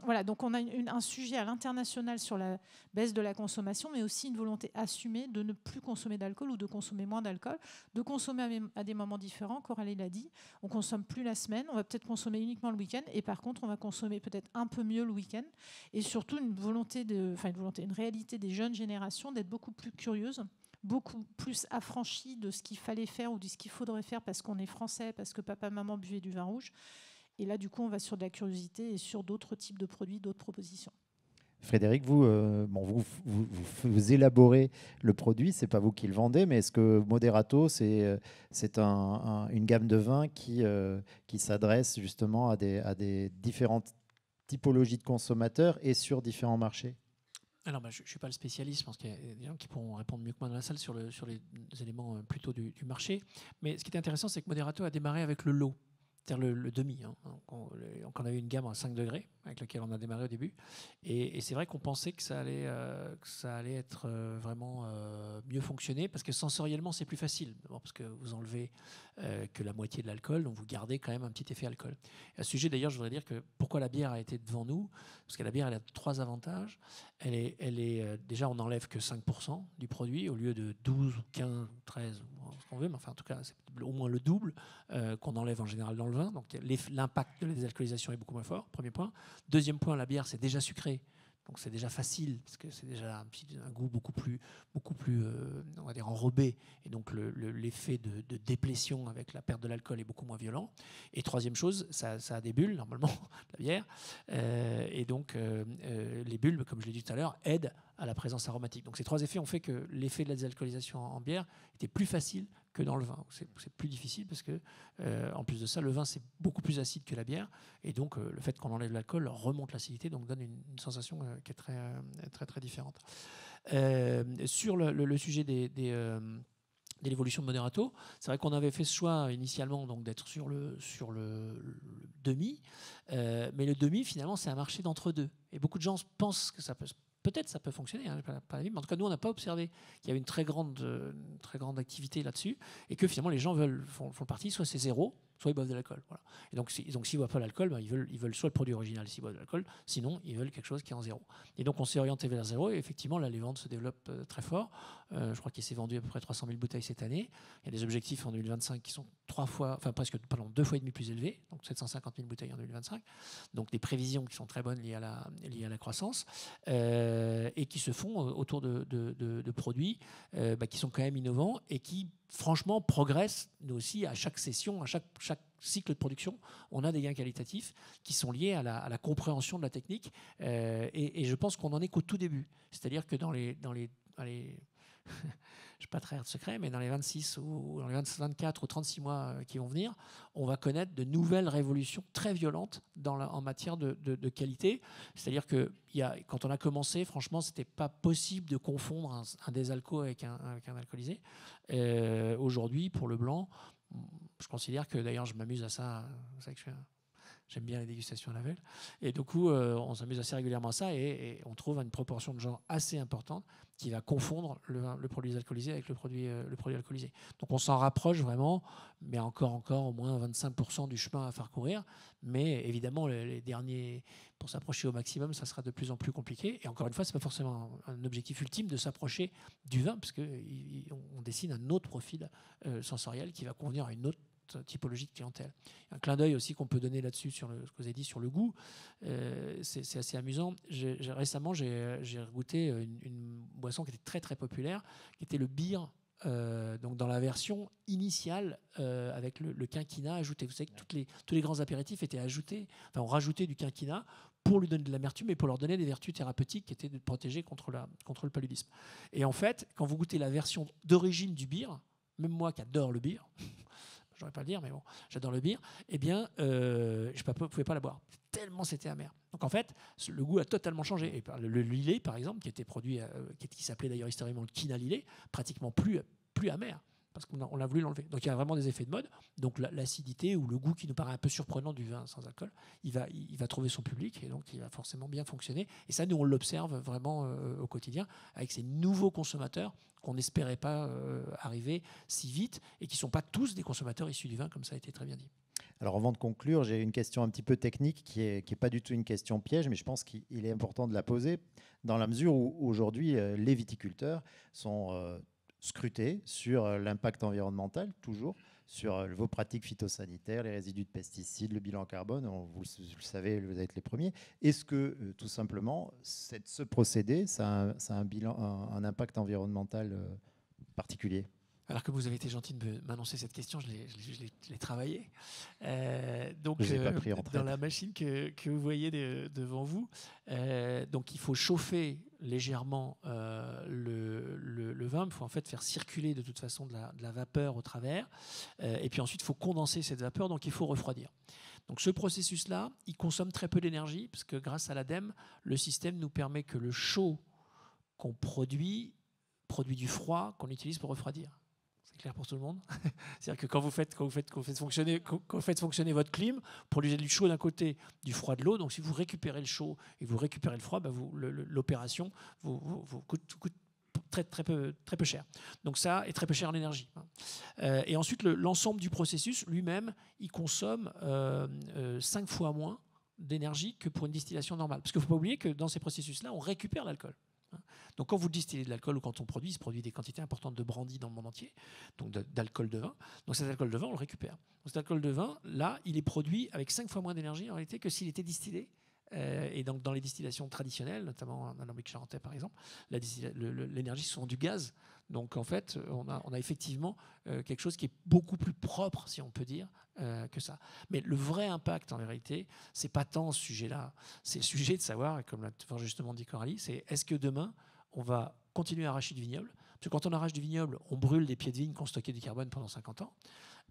Voilà, donc on a un sujet à l'international sur la baisse de la consommation, mais aussi une volonté assumée de ne plus consommer d'alcool ou de consommer moins d'alcool, de consommer à des moments différents. Coralie l'a dit, on ne consomme plus la semaine, on va peut-être consommer uniquement le week-end, et par contre on va consommer peut-être un peu mieux le week-end, et surtout une réalité des jeunes générations d'être beaucoup plus curieuses, beaucoup plus affranchis de ce qu'il fallait faire ou de ce qu'il faudrait faire parce qu'on est français, parce que papa, maman buvaient du vin rouge. Et là, du coup, on va sur de la curiosité et sur d'autres types de produits, d'autres propositions. Frédéric, vous élaborez le produit, c'est pas vous qui le vendez, mais est-ce que Moderato, c'est une gamme de vins qui s'adresse justement à des différentes typologies de consommateurs et sur différents marchés? Alors, je ne suis pas le spécialiste, je pense qu'il y a des gens qui pourront répondre mieux que moi dans la salle sur les éléments plutôt du marché. Mais ce qui est intéressant, c'est que Moderato a démarré avec le lot. C'est-à-dire le demi. On a eu une gamme à 5 degrés avec laquelle on a démarré au début. Et c'est vrai qu'on pensait que ça allait être vraiment mieux fonctionner parce que sensoriellement, c'est plus facile. D'abord parce que vous enlevez que la moitié de l'alcool, donc vous gardez quand même un petit effet alcool. Et à ce sujet, d'ailleurs, je voudrais dire que pourquoi la bière a été devant nous, parce que la bière, elle a 3 avantages. Déjà, on n'enlève que 5% du produit au lieu de 12 ou 15 ou 13, ce qu'on veut, mais enfin, en tout cas, c'est au moins le double qu'on enlève en général dans le vin. Donc l'impact de la désalcoolisation est beaucoup moins fort, premier point. Deuxième point, la bière, c'est déjà sucré. Donc c'est déjà facile, parce que c'est déjà un goût beaucoup plus on va dire enrobé. Et donc l'effet de déplétion avec la perte de l'alcool est beaucoup moins violent. Et troisième chose, ça a des bulles, normalement, la bière. Et donc les bulles, comme je l'ai dit tout à l'heure, aident à la présence aromatique. Donc ces 3 effets ont fait que l'effet de la désalcoolisation en bière était plus facile que dans le vin. C'est plus difficile parce que, en plus de ça, le vin, c'est beaucoup plus acide que la bière. Et donc, le fait qu'on enlève l'alcool remonte l'acidité, donc donne une sensation qui est très, très, très différente. Sur le sujet de l'évolution de Moderato. C'est vrai qu'on avait fait ce choix initialement donc d'être sur le demi, mais le demi finalement c'est un marché d'entre-deux. Et beaucoup de gens pensent que ça peut, peut-être ça peut fonctionner, hein, pas mais en tout cas nous on n'a pas observé qu'il y avait une très grande activité là-dessus et que finalement les gens font le parti, soit c'est zéro, soit ils boivent de l'alcool. Voilà. Et donc s'ils ne boivent pas l'alcool, ben, ils veulent soit le produit original s'ils boivent de l'alcool, sinon ils veulent quelque chose qui est en zéro. Et donc on s'est orienté vers zéro et effectivement là les ventes se développent très fort. Je crois qu'il s'est vendu à peu près 300 000 bouteilles cette année. Il y a des objectifs en 2025 qui sont 2 fois et demi plus élevés, donc 750 000 bouteilles en 2025. Donc des prévisions qui sont très bonnes liées à la croissance et qui se font autour de produits qui sont quand même innovants et qui franchement progressent nous aussi à chaque session, à chaque cycle de production. On a des gains qualitatifs qui sont liés à la compréhension de la technique et je pense qu'on n'en est qu'au tout début. C'est-à-dire que dans les je ne vais pas trahir de secret, mais dans les 26 ou dans les 24 ou 36 mois qui vont venir, on va connaître de nouvelles révolutions très violentes en matière de qualité. C'est-à-dire que quand on a commencé, franchement, ce n'était pas possible de confondre un désalco avec un alcoolisé. Aujourd'hui, pour le blanc, je considère que, d'ailleurs, je m'amuse à ça. Vous savez que j'aime bien les dégustations à la velle. Et du coup, on s'amuse assez régulièrement à ça et on trouve une proportion de gens assez importante qui va confondre le produit alcoolisé avec le produit alcoolisé. Donc on s'en rapproche vraiment, mais encore au moins 25% du chemin à faire courir. Mais évidemment, les derniers, pour s'approcher au maximum, ça sera de plus en plus compliqué. Et encore une fois, ce n'est pas forcément un objectif ultime de s'approcher du vin, parce qu'on dessine un autre profil sensoriel qui va convenir à une autre typologie de clientèle. Un clin d'œil aussi qu'on peut donner là-dessus sur ce que vous avez dit sur le goût, c'est assez amusant. Récemment, j'ai goûté une boisson qui était très très populaire, qui était le beer, donc dans la version initiale avec le quinquina ajouté. Vous savez que tous les grands apéritifs étaient ajoutés, enfin on rajoutait du quinquina pour lui donner de l'amertume et pour leur donner des vertus thérapeutiques qui étaient de protéger contre le paludisme. Et en fait, quand vous goûtez la version d'origine du beer, même moi qui adore le beer, je n'aurais pas le dire, mais bon, j'adore le beer, eh bien, je ne pouvais pas la boire, tellement c'était amer. Donc en fait, le goût a totalement changé. Et le lillet, par exemple, qui était produit, qui s'appelait d'ailleurs historiquement le quina lillet, pratiquement plus amer, parce qu'on a voulu l'enlever. Donc il y a vraiment des effets de mode. Donc l'acidité ou le goût qui nous paraît un peu surprenant du vin sans alcool, il va trouver son public et donc il va forcément bien fonctionner. Et ça, nous, on l'observe vraiment au quotidien avec ces nouveaux consommateurs qu'on n'espérait pas arriver si vite et qui ne sont pas tous des consommateurs issus du vin, comme ça a été très bien dit. Alors avant de conclure, j'ai une question un petit peu technique qui est pas du tout une question piège, mais je pense qu'il est important de la poser dans la mesure où aujourd'hui les viticulteurs sont scrutés sur l'impact environnemental, toujours, sur vos pratiques phytosanitaires, les résidus de pesticides, le bilan carbone, vous le savez, vous êtes les premiers. Est-ce que tout simplement ce procédé, ça a un impact environnemental particulier ? Alors que vous avez été gentil de m'annoncer cette question, je l'ai travaillée. Donc, pas pris en traite. Dans la machine que vous voyez devant vous, donc il faut chauffer légèrement le vin. Il faut en fait faire circuler de toute façon de la vapeur au travers. Et puis ensuite, il faut condenser cette vapeur, donc il faut refroidir. Donc ce processus-là, il consomme très peu d'énergie, parce que grâce à l'ADEME, le système nous permet que le chaud qu'on produit du froid qu'on utilise pour refroidir. C'est clair pour tout le monde. C'est-à-dire que quand vous faites fonctionner votre clim, pour lui du chaud d'un côté, du froid de l'autre, donc si vous récupérez le chaud et vous récupérez le froid, l'opération vous coûte très, très peu cher. Donc ça est très peu cher en énergie. Et ensuite, l'ensemble du processus lui-même, il consomme 5 fois moins d'énergie que pour une distillation normale. Parce qu'il ne faut pas oublier que dans ces processus-là, on récupère l'alcool. Donc quand vous distillez de l'alcool ou quand on produit, il se produit des quantités importantes de brandy dans le monde entier, donc d'alcool de vin. Donc cet alcool de vin, on le récupère. Donc cet alcool de vin, là, il est produit avec 5 fois moins d'énergie en réalité que s'il était distillé. Et donc dans les distillations traditionnelles, notamment en alambic charentais par exemple, l'énergie sont du gaz. Donc en fait, on a effectivement quelque chose qui est beaucoup plus propre, si on peut dire, que ça. Mais le vrai impact en vérité, c'est pas tant ce sujet-là. C'est le sujet de savoir, comme l'a fort justement dit Coralie, c'est est-ce que demain on va continuer à arracher du vignoble ? Parce que quand on arrache du vignoble, on brûle des pieds de vigne qui ont stocké du carbone pendant 50 ans.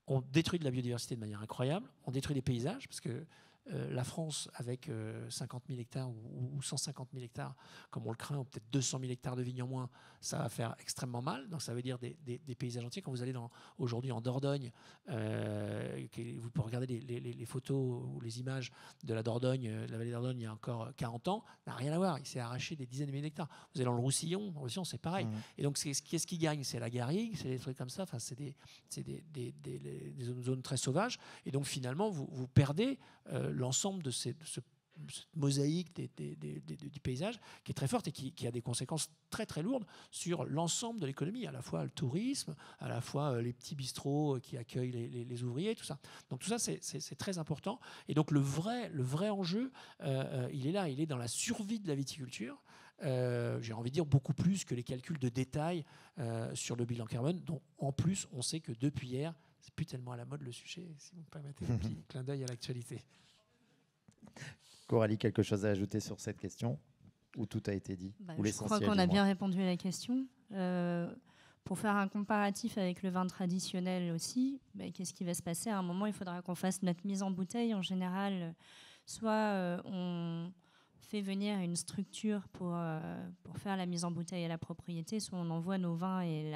On détruit de la biodiversité de manière incroyable. On détruit les paysages parce que la France avec 50 000 hectares ou 150 000 hectares, comme on le craint, ou peut-être 200 000 hectares de vignes en moins, ça va faire extrêmement mal. Donc ça veut dire des paysages entiers. Quand vous allez aujourd'hui en Dordogne, vous pouvez regarder les photos ou les images de la Dordogne, la vallée d'Ordogne il y a encore 40 ans, n'a rien à voir. Il s'est arraché des dizaines de milliers d'hectares. Vous allez dans le Roussillon, c'est pareil. Et donc qu'est-ce qui gagne? C'est la garrigue, c'est des trucs comme ça. Enfin, c'est des zones très sauvages. Et donc finalement, vous perdez l'ensemble de cette mosaïque du paysage qui est très forte et qui a des conséquences très très lourdes sur l'ensemble de l'économie, à la fois le tourisme, à la fois les petits bistrots qui accueillent les ouvriers, tout ça. Donc tout ça, c'est très important. Et donc le vrai enjeu, il est là, il est dans la survie de la viticulture. J'ai envie de dire beaucoup plus que les calculs de détail sur le bilan carbone, dont en plus on sait que depuis hier, c'est plus tellement à la mode le sujet, si vous me permettez un petit clin d'œil à l'actualité. Coralie, quelque chose à ajouter sur cette question? Ou tout a été dit? Ou je crois qu'on a bien répondu à la question. Pour faire un comparatif avec le vin traditionnel aussi, qu'est-ce qui va se passer? À un moment, il faudra qu'on fasse notre mise en bouteille. En général, soit on fait venir une structure pour faire la mise en bouteille à la propriété, soit on envoie nos vins et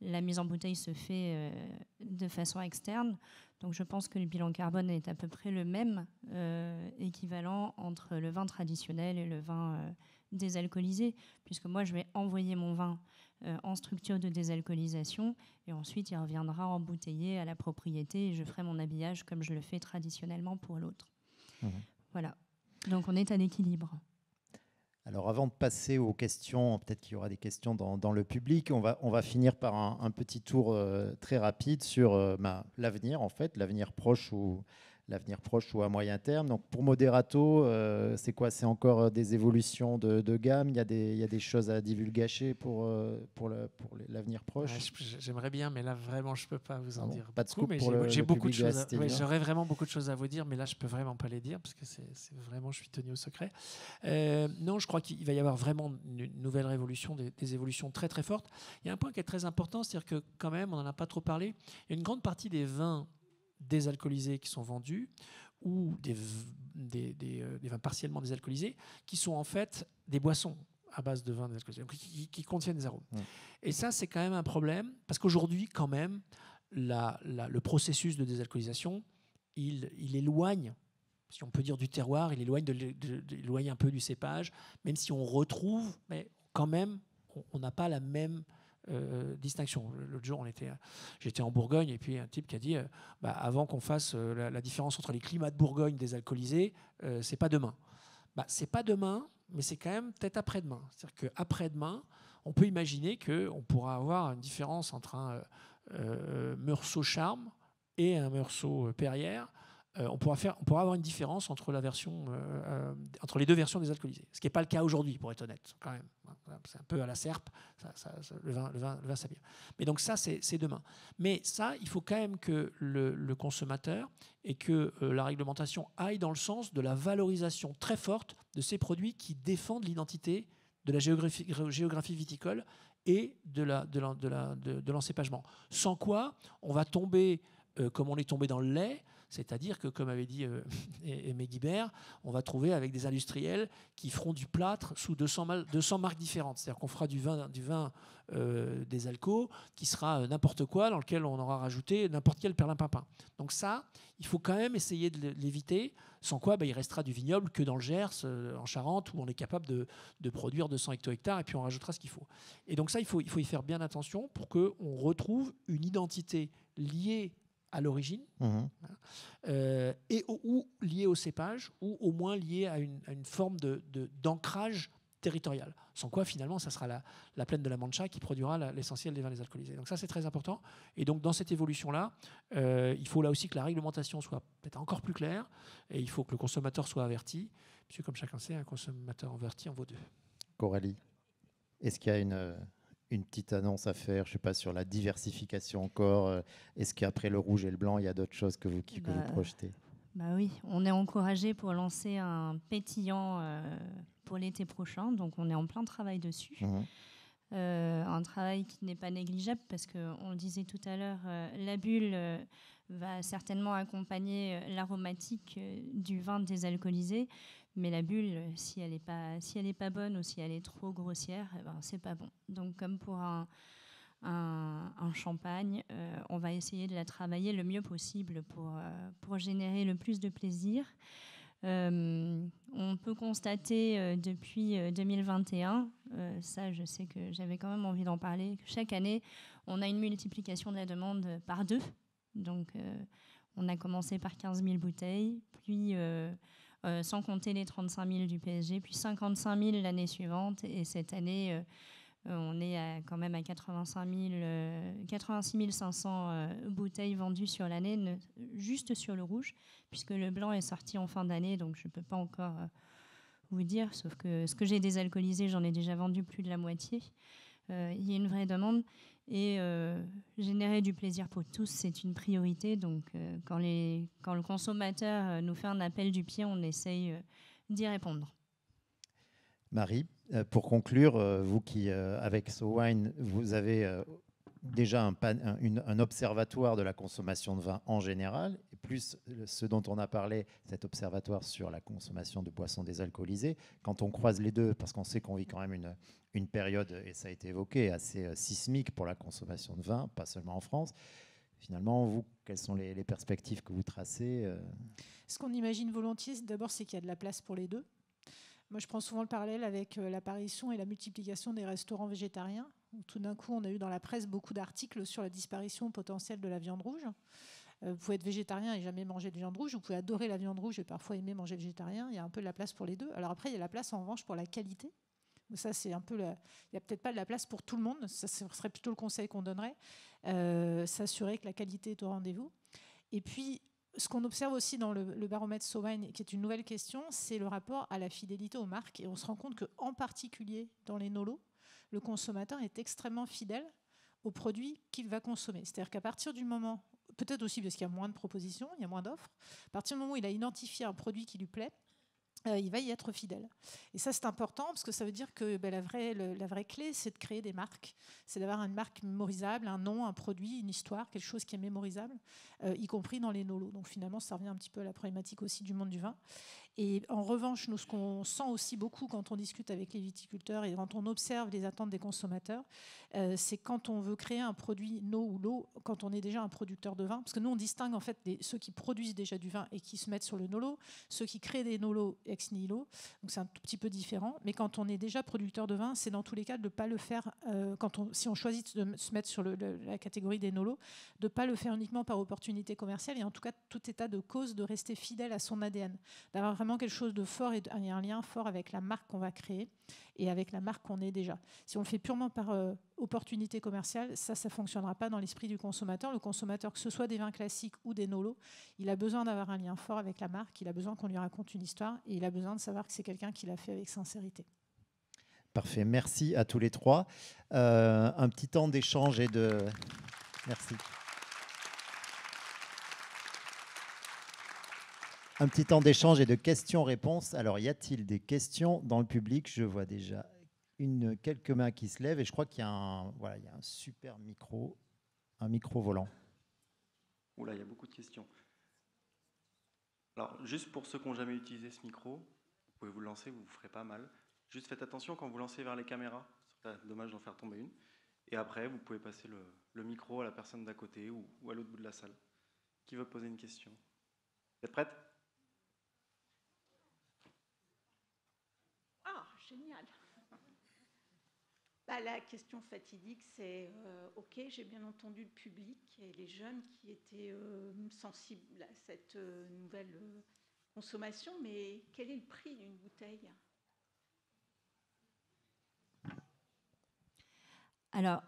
la mise en bouteille se fait de façon externe. Donc je pense que le bilan carbone est à peu près le même, équivalent entre le vin traditionnel et le vin désalcoolisé, puisque moi je vais envoyer mon vin en structure de désalcoolisation et ensuite il reviendra embouteillé à la propriété et je ferai mon habillage comme je le fais traditionnellement pour l'autre. Voilà, donc on est à l'équilibre. Alors avant de passer aux questions, peut-être qu'il y aura des questions dans le public, on va finir par un petit tour très rapide sur l'avenir, en fait, l'avenir proche ou à moyen terme. Donc pour Moderato, c'est quoi? C'est encore des évolutions de gamme? Il y a des choses à divulgacher pour l'avenir proche? J'aimerais bien, mais là vraiment je peux pas vous en dire. Pas de scoop mais pour j'ai le beaucoup de public choses. J'aurais vraiment beaucoup de choses à vous dire, mais là je peux vraiment pas les dire parce que c'est vraiment, je suis tenu au secret. Non, je crois qu'il va y avoir vraiment une nouvelle révolution, des évolutions très très fortes. Il y a un point qui est très important, c'est-à-dire que quand même, on n'en a pas trop parlé. Il y a une grande partie des vins désalcoolisés qui sont vendus ou des vins partiellement désalcoolisés qui sont en fait des boissons à base de vin désalcoolisé, qui contiennent des arômes. Et ça, c'est quand même un problème parce qu'aujourd'hui, quand même, le processus de désalcoolisation, il éloigne, si on peut dire, du terroir, il éloigne un peu du cépage, même si on retrouve, mais quand même, on n'a pas la même distinction. L'autre jour, j'étais en Bourgogne et puis un type qui a dit avant qu'on fasse la différence entre les climats de Bourgogne désalcoolisés, c'est pas demain. C'est pas demain, mais c'est quand même peut-être après-demain. C'est-à-dire qu'après-demain, on peut imaginer qu'on pourra avoir une différence entre un Meursault Charme et un Meursault Perrière. On pourra avoir une différence entre les deux versions désalcoolisées. Ce qui n'est pas le cas aujourd'hui, pour être honnête, quand même. C'est un peu à la serpe, le vin ça vient. Mais donc ça, c'est demain. Mais ça, il faut quand même que le consommateur et que la réglementation aille dans le sens de la valorisation très forte de ces produits qui défendent l'identité de la géographie viticole et de l'encépagement. Sans quoi, on va tomber, comme on est tombé dans le lait, c'est-à-dire que, comme avait dit Aimé Guibert, on va trouver avec des industriels qui feront du plâtre sous 200 marques différentes. C'est-à-dire qu'on fera du vin des alcools qui sera n'importe quoi, dans lequel on aura rajouté n'importe quel perlimpinpin. Donc ça, il faut quand même essayer de l'éviter, sans quoi il restera du vignoble que dans le Gers, en Charente, où on est capable de produire 200 hecto-hectares et puis on rajoutera ce qu'il faut. Et donc ça, il faut y faire bien attention pour qu'on retrouve une identité liée à l'origine, ou lié au cépage, ou au moins lié à une forme d'ancrage territorial. Sans quoi, finalement, ça sera la plaine de la Mancha qui produira l'essentiel des vins désalcoolisés. Donc ça, c'est très important. Et donc, dans cette évolution-là, il faut là aussi que la réglementation soit peut-être encore plus claire, et il faut que le consommateur soit averti, puisque, comme chacun sait, un consommateur averti en vaut deux. Coralie, est-ce qu'il y a une petite annonce à faire, je ne sais pas, sur la diversification encore? Est-ce qu'après le rouge et le blanc, il y a d'autres choses que vous projetez? Oui, on est encouragé pour lancer un pétillant pour l'été prochain, donc on est en plein travail dessus. un travail qui n'est pas négligeable parce qu'on le disait tout à l'heure, la bulle va certainement accompagner l'aromatique du vin désalcoolisé, mais la bulle, si elle est pas bonne ou si elle est trop grossière, eh ben, c'est pas bon. Donc comme pour un champagne, on va essayer de la travailler le mieux possible pour générer le plus de plaisir. On peut constater depuis 2021, ça je sais que j'avais quand même envie d'en parler, que chaque année on a une multiplication de la demande par 2. Donc on a commencé par 15 000 bouteilles, puis sans compter les 35 000 du PSG, puis 55 000 l'année suivante, et cette année on est quand même à 86 500 bouteilles vendues sur l'année, juste sur le rouge, puisque le blanc est sorti en fin d'année, donc je ne peux pas encore vous dire, sauf que ce que j'ai désalcoolisé, j'en ai déjà vendu plus de la moitié. Il y a une vraie demande, et générer du plaisir pour tous, c'est une priorité. Donc quand le consommateur nous fait un appel du pied, on essaye d'y répondre. Marie, pour conclure, vous qui, avec SoWine, vous avez déjà un observatoire de la consommation de vin en général, et plus ce dont on a parlé, cet observatoire sur la consommation de boissons désalcoolisées. Quand on croise les deux, parce qu'on sait qu'on vit quand même une période, et ça a été évoqué, assez sismique pour la consommation de vin, pas seulement en France. Finalement, vous, quelles sont les perspectives que vous tracez Ce qu'on imagine volontiers, d'abord, c'est qu'il y a de la place pour les deux. Moi, je prends souvent le parallèle avec l'apparition et la multiplication des restaurants végétariens, où tout d'un coup, on a eu dans la presse beaucoup d'articles sur la disparition potentielle de la viande rouge. Vous pouvez être végétarien et jamais manger de viande rouge, vous pouvez adorer la viande rouge et parfois aimer manger végétarien. Il y a un peu de la place pour les deux. Alors après, il y a la place en revanche pour la qualité. Ça, c'est un peu il n'y a peut-être pas de la place pour tout le monde. Ça serait plutôt le conseil qu'on donnerait. S'assurer que la qualité est au rendez-vous. Et puis, ce qu'on observe aussi dans le baromètre SoWine, qui est une nouvelle question, c'est le rapport à la fidélité aux marques. Et on se rend compte qu'en particulier dans les nolos, le consommateur est extrêmement fidèle aux produits qu'il va consommer. C'est-à-dire qu'à partir du moment, peut-être aussi parce qu'il y a moins de propositions, il y a moins d'offres, à partir du moment où il a identifié un produit qui lui plaît, il va y être fidèle. Et ça, c'est important parce que ça veut dire que la vraie clé, c'est de créer des marques. C'est d'avoir une marque mémorisable, un nom, un produit, une histoire, quelque chose qui est mémorisable, y compris dans les nolos. Donc finalement, ça revient un petit peu à la problématique aussi du monde du vin. Et en revanche, nous, ce qu'on sent aussi beaucoup quand on discute avec les viticulteurs et quand on observe les attentes des consommateurs, c'est quand on veut créer un produit no ou low, quand on est déjà un producteur de vin. Parce que nous, on distingue en fait ceux qui produisent déjà du vin et qui se mettent sur le nolo, ceux qui créent des nolos ex nihilo. Donc c'est un tout petit peu différent. Mais quand on est déjà producteur de vin, c'est dans tous les cas de ne pas le faire, si on choisit de se mettre sur la catégorie des nolos, de ne pas le faire uniquement par opportunité commerciale et en tout cas, tout état de cause, de rester fidèle à son ADN. D'avoir vraiment quelque chose de fort et un lien fort avec la marque qu'on va créer et avec la marque qu'on est déjà. Si on le fait purement par opportunité commerciale, ça ne fonctionnera pas dans l'esprit du consommateur. Le consommateur, que ce soit des vins classiques ou des nolos, il a besoin d'avoir un lien fort avec la marque, il a besoin qu'on lui raconte une histoire et il a besoin de savoir que c'est quelqu'un qui l'a fait avec sincérité. Parfait, merci à tous les trois. Un petit temps d'échange et de... Merci. Un petit temps d'échange et de questions-réponses. Alors, y a-t-il des questions dans le public? Je vois déjà quelques mains qui se lèvent et je crois qu'il y a un super micro, un micro volant. Oula, il y a beaucoup de questions. Alors, juste pour ceux qui n'ont jamais utilisé ce micro, vous pouvez vous le lancer, vous ne vous ferez pas mal. Juste faites attention quand vous lancez vers les caméras. C'est dommage d'en faire tomber une. Et après, vous pouvez passer le micro à la personne d'à côté ou à l'autre bout de la salle. Qui veut poser une question? Vous êtes prête? Ah, génial. La question fatidique, c'est OK, j'ai bien entendu le public et les jeunes qui étaient sensibles à cette nouvelle consommation, mais quel est le prix d'une bouteille? Alors,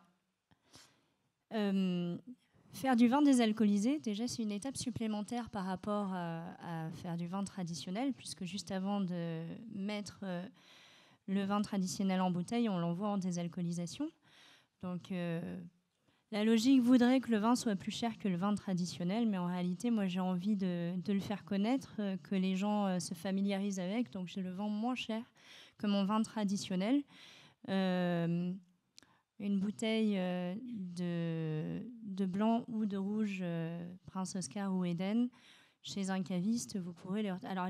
faire du vin désalcoolisé, déjà, c'est une étape supplémentaire par rapport à faire du vin traditionnel, puisque juste avant de mettre le vin traditionnel en bouteille, on l'envoie en désalcoolisation. Donc, la logique voudrait que le vin soit plus cher que le vin traditionnel, mais en réalité, moi, j'ai envie de le faire connaître, que les gens se familiarisent avec. Donc, je le vends moins cher que mon vin traditionnel. une bouteille de blanc ou de rouge Prince Oscar ou Eden chez un caviste, vous pourrez les... Alors,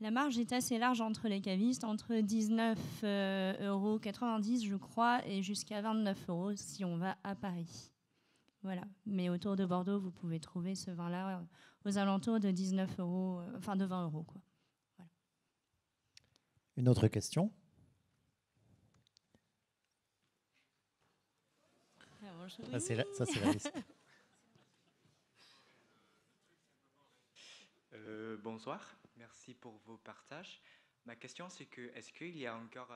la marge est assez large entre les cavistes, entre 19,90 € je crois, et jusqu'à 29 € si on va à Paris. Voilà. Mais autour de Bordeaux, vous pouvez trouver ce vin-là aux alentours de 19 €, enfin de 20 €, quoi. Voilà. Une autre question? Ça, c'est la liste. Bonsoir, merci pour vos partages. Ma question, c'est que est-ce qu'il y a encore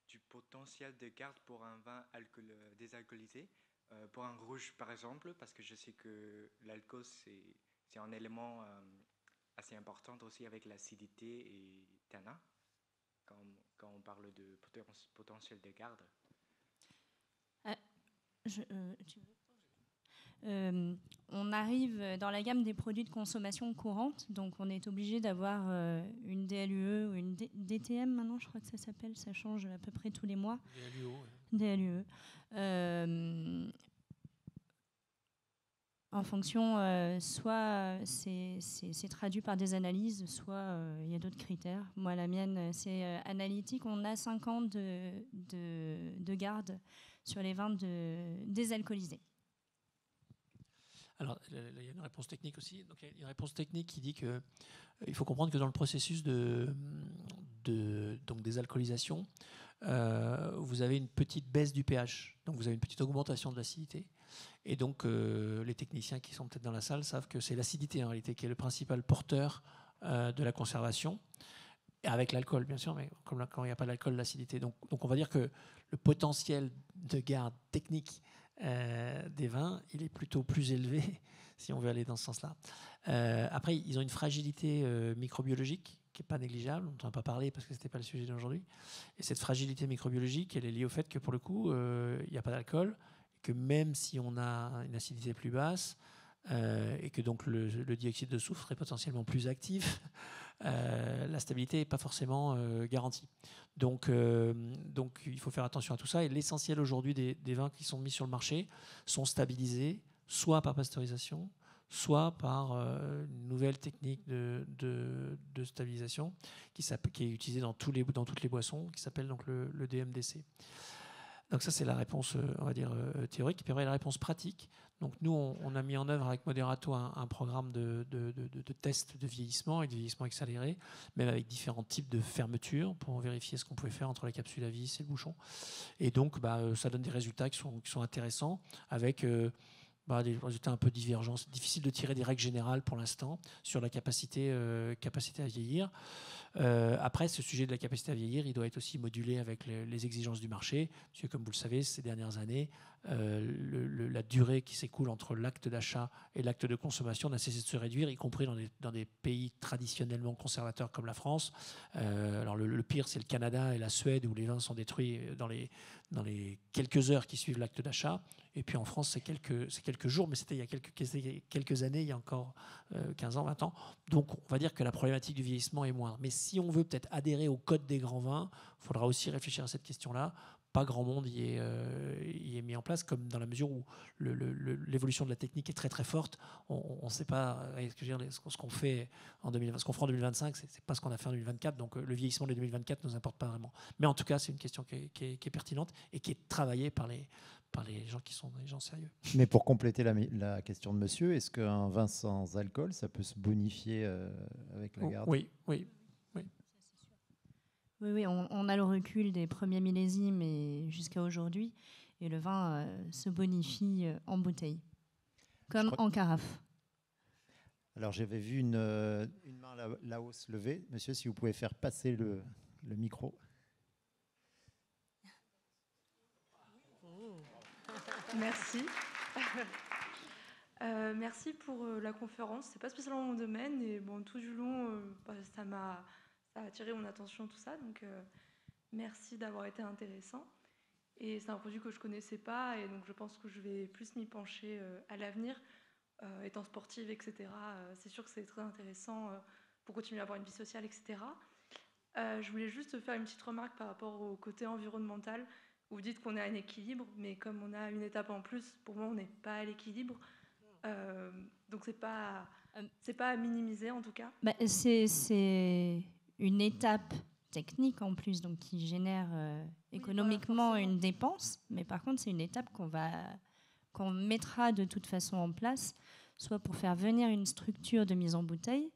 du potentiel de garde pour un vin désalcoolisé, pour un rouge par exemple, parce que je sais que l'alcool c'est un élément assez important aussi avec l'acidité et tannin quand on parle de potentiel de garde. On arrive dans la gamme des produits de consommation courante, donc on est obligé d'avoir une DLUE ou une DTM maintenant, je crois que ça s'appelle, ça change à peu près tous les mois. DLUE. En fonction, soit c'est traduit par des analyses, soit il y a d'autres critères. Moi, la mienne, c'est analytique. On a 5 ans de garde sur les vins désalcoolisés. Alors, il y a une réponse technique aussi. Donc, il y a une réponse technique qui dit qu'il faut comprendre que dans le processus de désalcoolisation, vous avez une petite baisse du pH. Donc, vous avez une petite augmentation de l'acidité. Et donc, les techniciens qui sont peut-être dans la salle savent que c'est l'acidité en réalité qui est le principal porteur de la conservation. Et avec l'alcool, bien sûr, mais comme quand il n'y a pas d'alcool, l'acidité. Donc, on va dire que le potentiel de garde technique des vins, il est plutôt plus élevé, si on veut aller dans ce sens-là. Après, ils ont une fragilité microbiologique qui n'est pas négligeable, on n'en a pas parlé parce que ce n'était pas le sujet d'aujourd'hui. Et cette fragilité microbiologique, elle est liée au fait que pour le coup, il n'y a pas d'alcool, que même si on a une acidité plus basse, et que donc le dioxyde de soufre est potentiellement plus actif, la stabilité n'est pas forcément garantie. Donc, il faut faire attention à tout ça. Et l'essentiel aujourd'hui des vins qui sont mis sur le marché sont stabilisés, soit par pasteurisation, soit par une nouvelle technique de stabilisation qui est utilisée dans toutes les boissons, qui s'appelle donc le DMDC. Donc ça, c'est la réponse, on va dire, théorique. Et puis après, la réponse pratique. Donc nous, on a mis en œuvre avec Moderato un programme de tests de vieillissement et de vieillissement accéléré, même avec différents types de fermetures pour vérifier ce qu'on pouvait faire entre la capsule à vis et le bouchon. Et donc, ça donne des résultats qui sont intéressants, avec des résultats un peu divergents. C'est difficile de tirer des règles générales pour l'instant sur la capacité à vieillir. Après, ce sujet de la capacité à vieillir, il doit être aussi modulé avec les exigences du marché, parce que comme vous le savez, ces dernières années, la durée qui s'écoule entre l'acte d'achat et l'acte de consommation n'a cessé de se réduire, y compris dans des pays traditionnellement conservateurs comme la France. Alors le pire, c'est le Canada et la Suède, où les vins sont détruits dans les quelques heures qui suivent l'acte d'achat. Et puis en France, c'est quelques jours, mais c'était il y a quelques années, il y a encore 15 ans, 20 ans. Donc on va dire que la problématique du vieillissement est moindre. Mais si on veut peut-être adhérer au code des grands vins, il faudra aussi réfléchir à cette question-là. Pas grand monde y est mis en place, comme dans la mesure où l'évolution de la technique est très très forte. On ne sait pas ce qu'on fait ce qu'on fera en 2025, c'est pas ce qu'on a fait en 2024. Donc le vieillissement de 2024 ne nous importe pas vraiment. Mais en tout cas, c'est une question qui est pertinente et qui est travaillée par les gens qui sont des gens sérieux. Mais pour compléter la question de monsieur, est-ce qu'un vin sans alcool, ça peut se bonifier avec la garde? Oui, on a le recul des premiers millésimes et jusqu'à aujourd'hui, et le vin se bonifie en bouteille, comme en carafe. Alors j'avais vu une main là-haut se lever. Monsieur, si vous pouvez faire passer le micro. Merci. Merci pour la conférence. C'est pas spécialement mon domaine, et bon, tout du long, ça a attiré mon attention, tout ça. Donc, merci d'avoir été intéressant. Et c'est un produit que je connaissais pas, et donc je pense que je vais plus m'y pencher à l'avenir, étant sportive, etc. C'est sûr que c'est très intéressant pour continuer à avoir une vie sociale, etc. Je voulais juste faire une petite remarque par rapport au côté environnemental. Vous dites qu'on est à un équilibre, mais comme on a une étape en plus, pour moi, on n'est pas à l'équilibre. Donc, c'est pas à minimiser, en tout cas. Bah, c'est une étape technique en plus, donc qui génère économiquement voilà, une dépense, mais par contre, c'est une étape qu'on mettra de toute façon en place, soit pour faire venir une structure de mise en bouteille,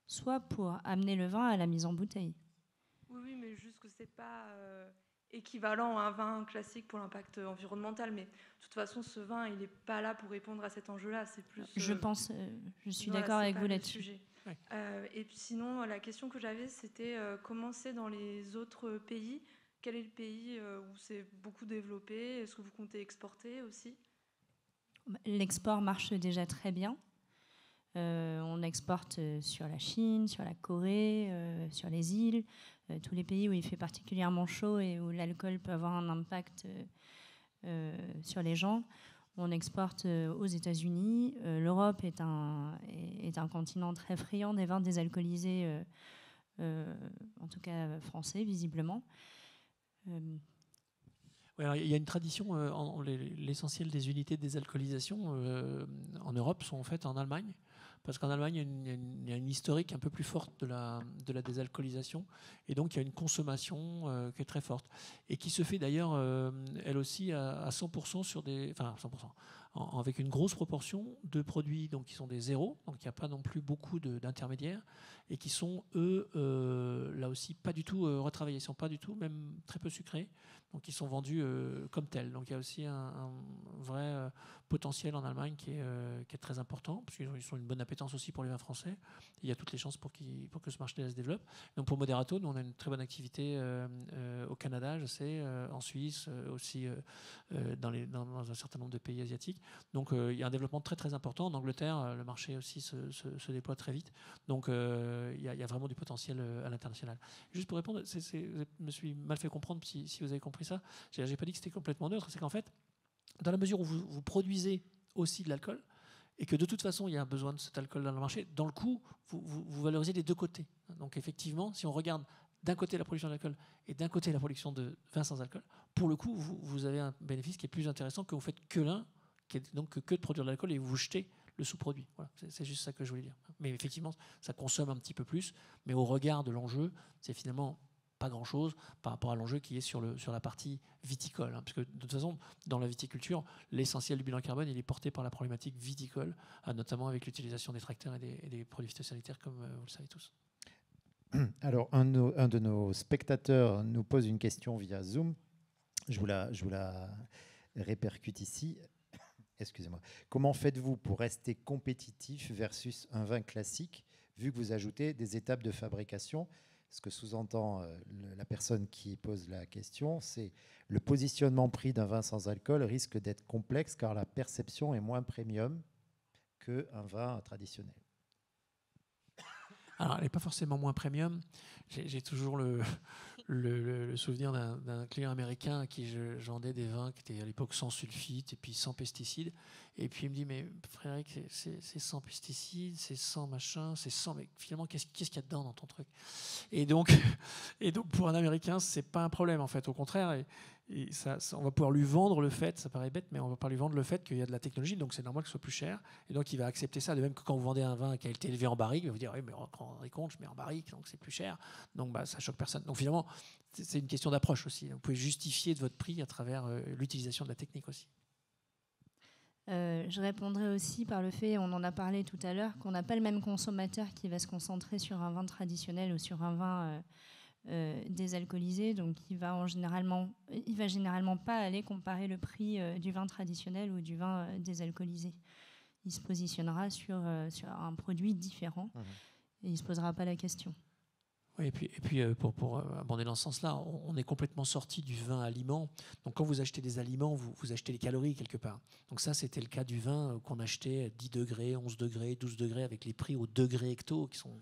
soit pour amener le vin à la mise en bouteille. Oui, mais juste que c'est pas équivalent à un vin classique pour l'impact environnemental. Mais de toute façon, ce vin, il n'est pas là pour répondre à cet enjeu-là. C'est plus. Je suis d'accord avec vous là-dessus. Ouais. Et puis sinon, la question que j'avais, c'était comment c'est dans les autres pays. Quel est le pays où c'est beaucoup développé? Est-ce que vous comptez exporter aussi? L'export marche déjà très bien. On exporte sur la Chine, sur la Corée, sur les îles, tous les pays où il fait particulièrement chaud et où l'alcool peut avoir un impact sur les gens. On exporte aux États-Unis. L'Europe est un continent très friand des vins désalcoolisés, en tout cas français, visiblement. Ouais, alors, il y a une tradition, l'essentiel des unités de désalcoolisation en Europe sont faites en Allemagne, parce qu'en Allemagne, il y a une historique un peu plus forte de la désalcoolisation, et donc il y a une consommation qui est très forte, et qui se fait d'ailleurs, elle aussi, à 100% sur des... Enfin, 100%, avec une grosse proportion de produits donc, qui sont des zéros, donc il n'y a pas non plus beaucoup d'intermédiaires, et qui sont, eux, là aussi, pas du tout retravaillés, ils ne sont pas du tout, même très peu sucrés, donc ils sont vendus comme tels. Donc il y a aussi un vrai potentiel en Allemagne qui est très important, parce qu'ils ont une bonne appétence aussi pour les vins français. Et il y a toutes les chances pour que ce marché se développe. Donc pour Moderato, nous on a une très bonne activité au Canada, je sais, en Suisse, aussi dans un certain nombre de pays asiatiques. Donc il y a un développement très très important. En Angleterre, le marché aussi se déploie très vite. Donc il y a vraiment du potentiel à l'international. Juste pour répondre, je me suis mal fait comprendre si vous avez compris ça. J'ai pas dit que c'était complètement neutre. C'est qu'en fait, dans la mesure où vous produisez aussi de l'alcool et que de toute façon il y a un besoin de cet alcool dans le marché, dans le coup, vous valorisez les deux côtés. Donc effectivement, si on regarde d'un côté la production d'alcool et d'un côté la production de vin sans alcool, pour le coup, vous avez un bénéfice qui est plus intéressant que vous faites que l'un, qui est donc que de produire de l'alcool et vous jetez le sous-produit. Voilà, c'est juste ça que je voulais dire. Mais effectivement, ça consomme un petit peu plus, mais au regard de l'enjeu, c'est finalement pas grand-chose par rapport à l'enjeu qui est sur la partie viticole. Parce que de toute façon, dans la viticulture, l'essentiel du bilan carbone, il est porté par la problématique viticole, notamment avec l'utilisation des tracteurs et des produits phytosanitaires, comme vous le savez tous. Alors, un de nos spectateurs nous pose une question via Zoom. Je vous la répercute ici. Excusez-moi. Comment faites-vous pour rester compétitif versus un vin classique, vu que vous ajoutez des étapes de fabrication? Ce que sous-entend la personne qui pose la question, c'est le positionnement prix d'un vin sans alcool risque d'être complexe car la perception est moins premium qu'un vin traditionnel. Alors, elle n'est pas forcément moins premium. J'ai toujours le souvenir d'un client américain à qui je vendais des vins qui étaient à l'époque sans sulfite et puis sans pesticides. Et puis il me dit, mais Frédéric, c'est sans pesticides, c'est sans machin, c'est sans... Mais finalement, qu'est-ce qu'il y a dedans dans ton truc? Et donc, pour un Américain, c'est pas un problème en fait. Au contraire, et ça, on va pouvoir lui vendre le fait, ça paraît bête, mais on va pouvoir lui vendre le fait qu'il y a de la technologie, donc c'est normal que ce soit plus cher. Et donc il va accepter ça, de même que quand vous vendez un vin qui a été élevé en barrique, il va vous dire, oui, mais quand on rendrait compte, je mets en barrique, donc c'est plus cher. Donc ça choque personne. Donc finalement, c'est une question d'approche aussi. Vous pouvez justifier de votre prix à travers l'utilisation de la technique aussi. Je répondrai aussi par le fait, on en a parlé tout à l'heure, qu'on n'a pas le même consommateur qui va se concentrer sur un vin traditionnel ou sur un vin désalcoolisé, donc il va généralement pas aller comparer le prix du vin traditionnel ou du vin désalcoolisé. Il se positionnera sur un produit différent et il ne se posera pas la question. Oui, et puis pour abonder dans ce sens-là, on est complètement sorti du vin aliment. Donc quand vous achetez des aliments, vous achetez les calories quelque part. Donc ça, c'était le cas du vin qu'on achetait 10 degrés, 11 degrés, 12 degrés, avec les prix au degré hecto, qui sont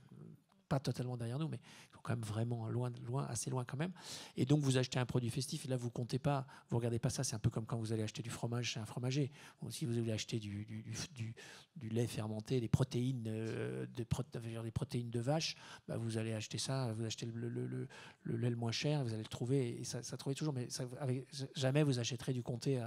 pas totalement derrière nous, mais quand même vraiment loin, assez loin quand même. Et donc vous achetez un produit festif, et là vous comptez pas, vous regardez pas ça. C'est un peu comme quand vous allez acheter du fromage chez un fromager. Ou si vous voulez acheter du lait fermenté, des protéines, des protéines de vache, bah vous allez acheter ça, vous achetez le lait le moins cher, vous allez le trouver, et ça trouvez toujours. Mais ça, jamais vous achèterez du comté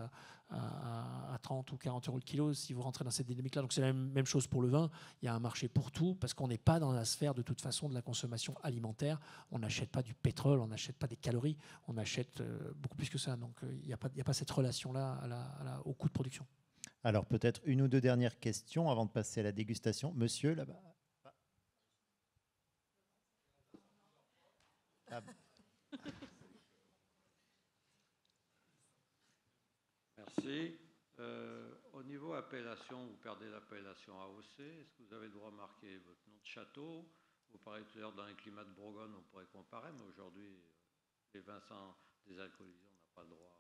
à 30 ou 40 euros le kilo si vous rentrez dans cette dynamique-là. Donc c'est la même chose pour le vin. Il y a un marché pour tout, parce qu'on n'est pas dans la sphère de toute façon de la consommation alimentaire. On n'achète pas du pétrole, on n'achète pas des calories, on achète beaucoup plus que ça. Donc il n'y a pas cette relation-là au coût de production. Alors peut-être une ou deux dernières questions avant de passer à la dégustation. Monsieur, là-bas. Ah. Merci. Au niveau appellation, vous perdez l'appellation AOC. Est-ce que vous avez le droit de marquer votre nom de château? Vous parlez tout à l'heure dans les climats de Bourgogne, on pourrait comparer, mais aujourd'hui, les vins sans désalcoolisés, on n'a pas le droit.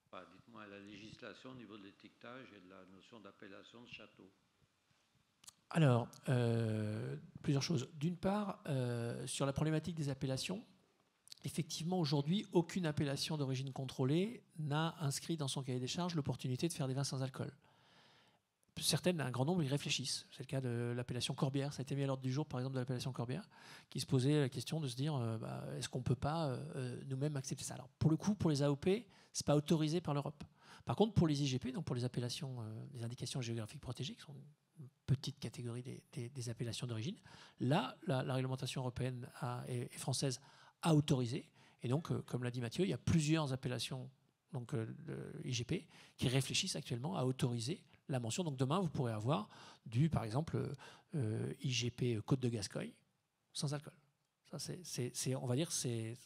Enfin, dites-moi la législation au niveau de l'étiquetage et de la notion d'appellation de château. Alors, plusieurs choses. D'une part, sur la problématique des appellations, effectivement, aujourd'hui, aucune appellation d'origine contrôlée n'a inscrit dans son cahier des charges l'opportunité de faire des vins sans alcool. Certaines, un grand nombre, y réfléchissent. C'est le cas de l'appellation Corbière. Ça a été mis à l'ordre du jour, par exemple, de l'appellation Corbière, qui se posait la question de se dire est-ce qu'on ne peut pas nous-mêmes accepter ça? Alors, pour le coup, pour les AOP, ce n'est pas autorisé par l'Europe. Par contre, pour les IGP, donc pour les appellations, les indications géographiques protégées, qui sont une petite catégorie des appellations d'origine, là, la réglementation européenne et française a autorisé. Et donc, comme l'a dit Mathieu, il y a plusieurs appellations donc, IGP qui réfléchissent actuellement à autoriser la mention. Donc demain, vous pourrez avoir par exemple, IGP Côte de Gascogne sans alcool. Ça, on va dire, c'est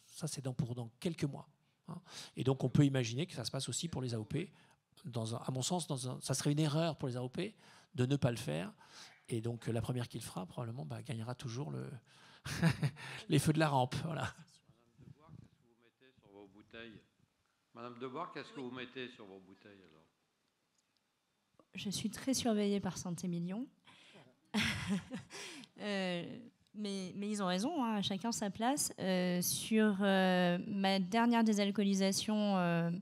dans quelques mois. Hein. Et donc, on peut imaginer que ça se passe aussi pour les AOP. À mon sens, ça serait une erreur pour les AOP de ne pas le faire. Et donc, la première qui le fera, probablement, gagnera toujours les feux de la rampe. Voilà. Madame Deboire, qu'est-ce que vous mettez sur vos bouteilles alors? Je suis très surveillée par Saint-Émilion. Mais ils ont raison, hein, chacun sa place. Sur ma dernière désalcoolisation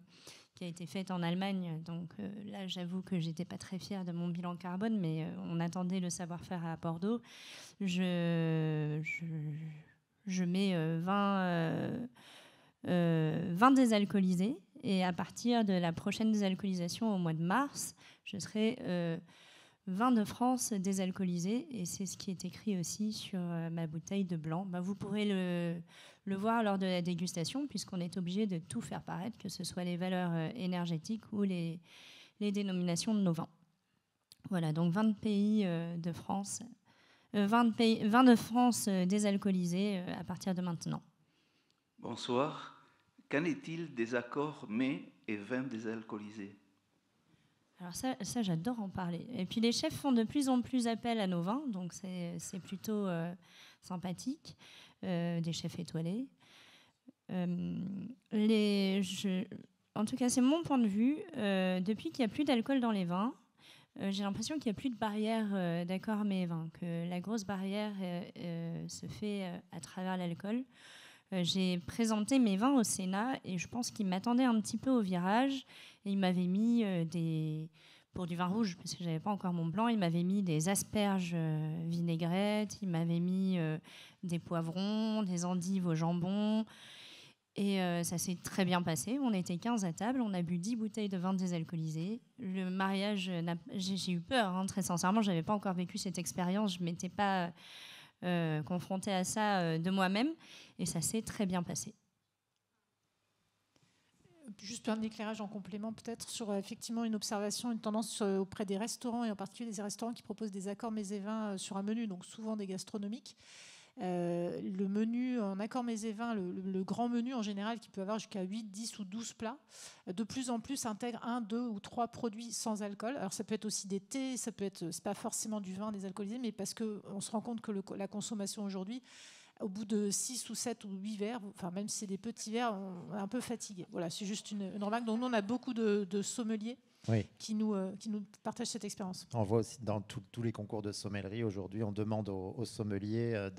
qui a été faite en Allemagne, donc là j'avoue que j'étais pas très fière de mon bilan carbone, mais on attendait le savoir-faire à Bordeaux. Je mets 20 désalcoolisés, et à partir de la prochaine désalcoolisation au mois de mars, je serai 20 de France désalcoolisés, et c'est ce qui est écrit aussi sur ma bouteille de blanc. Vous pourrez le voir lors de la dégustation, puisqu'on est obligé de tout faire paraître, que ce soit les valeurs énergétiques ou les dénominations de nos vins. Voilà, donc 20 pays de France, 20 de France désalcoolisés à partir de maintenant. Bonsoir. Qu'en est-il des accords mets et vins désalcoolisés? Alors ça, j'adore en parler. Et puis les chefs font de plus en plus appel à nos vins, donc c'est plutôt sympathique, des chefs étoilés. En tout cas, c'est mon point de vue. Depuis qu'il n'y a plus d'alcool dans les vins, j'ai l'impression qu'il n'y a plus de barrière d'accord mets et vins, que la grosse barrière se fait à travers l'alcool. J'ai présenté mes vins au Sénat et je pense qu'ils m'attendaient un petit peu au virage. Et ils m'avaient mis pour du vin rouge, parce que je n'avais pas encore mon blanc, ils m'avaient mis des asperges vinaigrettes, ils m'avaient mis des poivrons, des endives au jambon. Et ça s'est très bien passé. On était 15 à table, on a bu 10 bouteilles de vin désalcoolisé. Le mariage, j'ai eu peur, hein, très sincèrement. Je n'avais pas encore vécu cette expérience. Je ne m'étais pas confrontée à ça de moi-même. Et ça s'est très bien passé. Juste un éclairage en complément peut-être sur effectivement une observation, une tendance auprès des restaurants, et en particulier des restaurants qui proposent des accords mets et vins sur un menu, donc souvent des gastronomiques. Le menu en accord mets et vins, le grand menu en général, qui peut avoir jusqu'à 8, 10 ou 12 plats, de plus en plus intègre 1, 2 ou 3 produits sans alcool. Alors ça peut être aussi des thés, ça peut être, c'est pas forcément du vin désalcoolisé, mais parce qu'on se rend compte que la consommation aujourd'hui, au bout de 6 ou 7 ou 8 verres, enfin même si c'est des petits verres, on est un peu fatigué. Voilà, c'est juste une remarque. Donc nous, on a beaucoup de sommeliers qui nous partagent cette expérience. On voit aussi dans tous les concours de sommellerie aujourd'hui, on demande aux sommeliers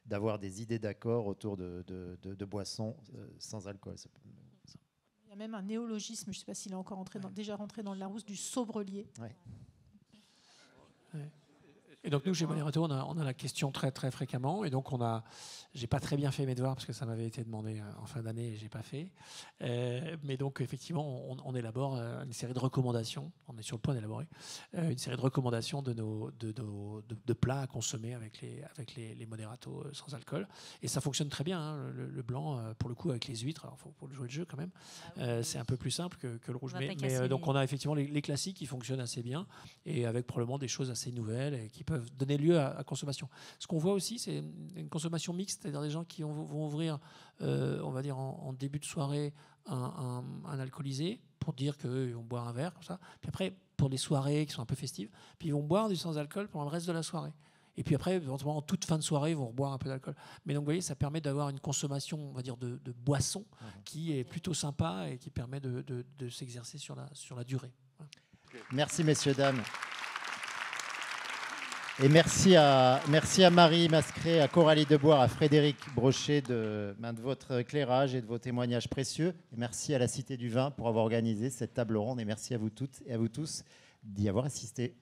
d'avoir des idées d'accord autour de boissons sans alcool. Il y a même un néologisme, je ne sais pas s'il est encore déjà rentré dans le Larousse, du sobrelier. Ouais. Et donc nous, chez Moderato, on a la question très très fréquemment. Et donc j'ai pas très bien fait mes devoirs parce que ça m'avait été demandé en fin d'année et j'ai pas fait. Mais donc effectivement, on élabore une série de recommandations. On est sur le point d'élaborer une série de recommandations de plats à consommer avec les Moderato sans alcool. Et ça fonctionne très bien. Hein, le blanc, pour le coup, avec les huîtres. Alors faut jouer le jeu quand même. C'est un peu plus simple que le rouge. Mais donc on a effectivement les classiques qui fonctionnent assez bien et avec probablement des choses assez nouvelles et qui peuvent donner lieu à consommation. Ce qu'on voit aussi, c'est une consommation mixte, c'est-à-dire des gens qui vont ouvrir, on va dire en début de soirée, un alcoolisé pour dire qu'ils vont boire un verre, comme ça. Puis après, pour des soirées qui sont un peu festives, puis ils vont boire du sans-alcool pendant le reste de la soirée. Et puis après, éventuellement, en toute fin de soirée, ils vont reboire un peu d'alcool. Mais donc, vous voyez, ça permet d'avoir une consommation, on va dire, de boissons qui est plutôt sympa et qui permet de s'exercer sur la durée. Merci, messieurs, dames. Et merci à Marie Mascret, à Coralie Deboire, à Frédéric Brochet de votre éclairage et de vos témoignages précieux. Et merci à la Cité du Vin pour avoir organisé cette table ronde. Et merci à vous toutes et à vous tous d'y avoir assisté.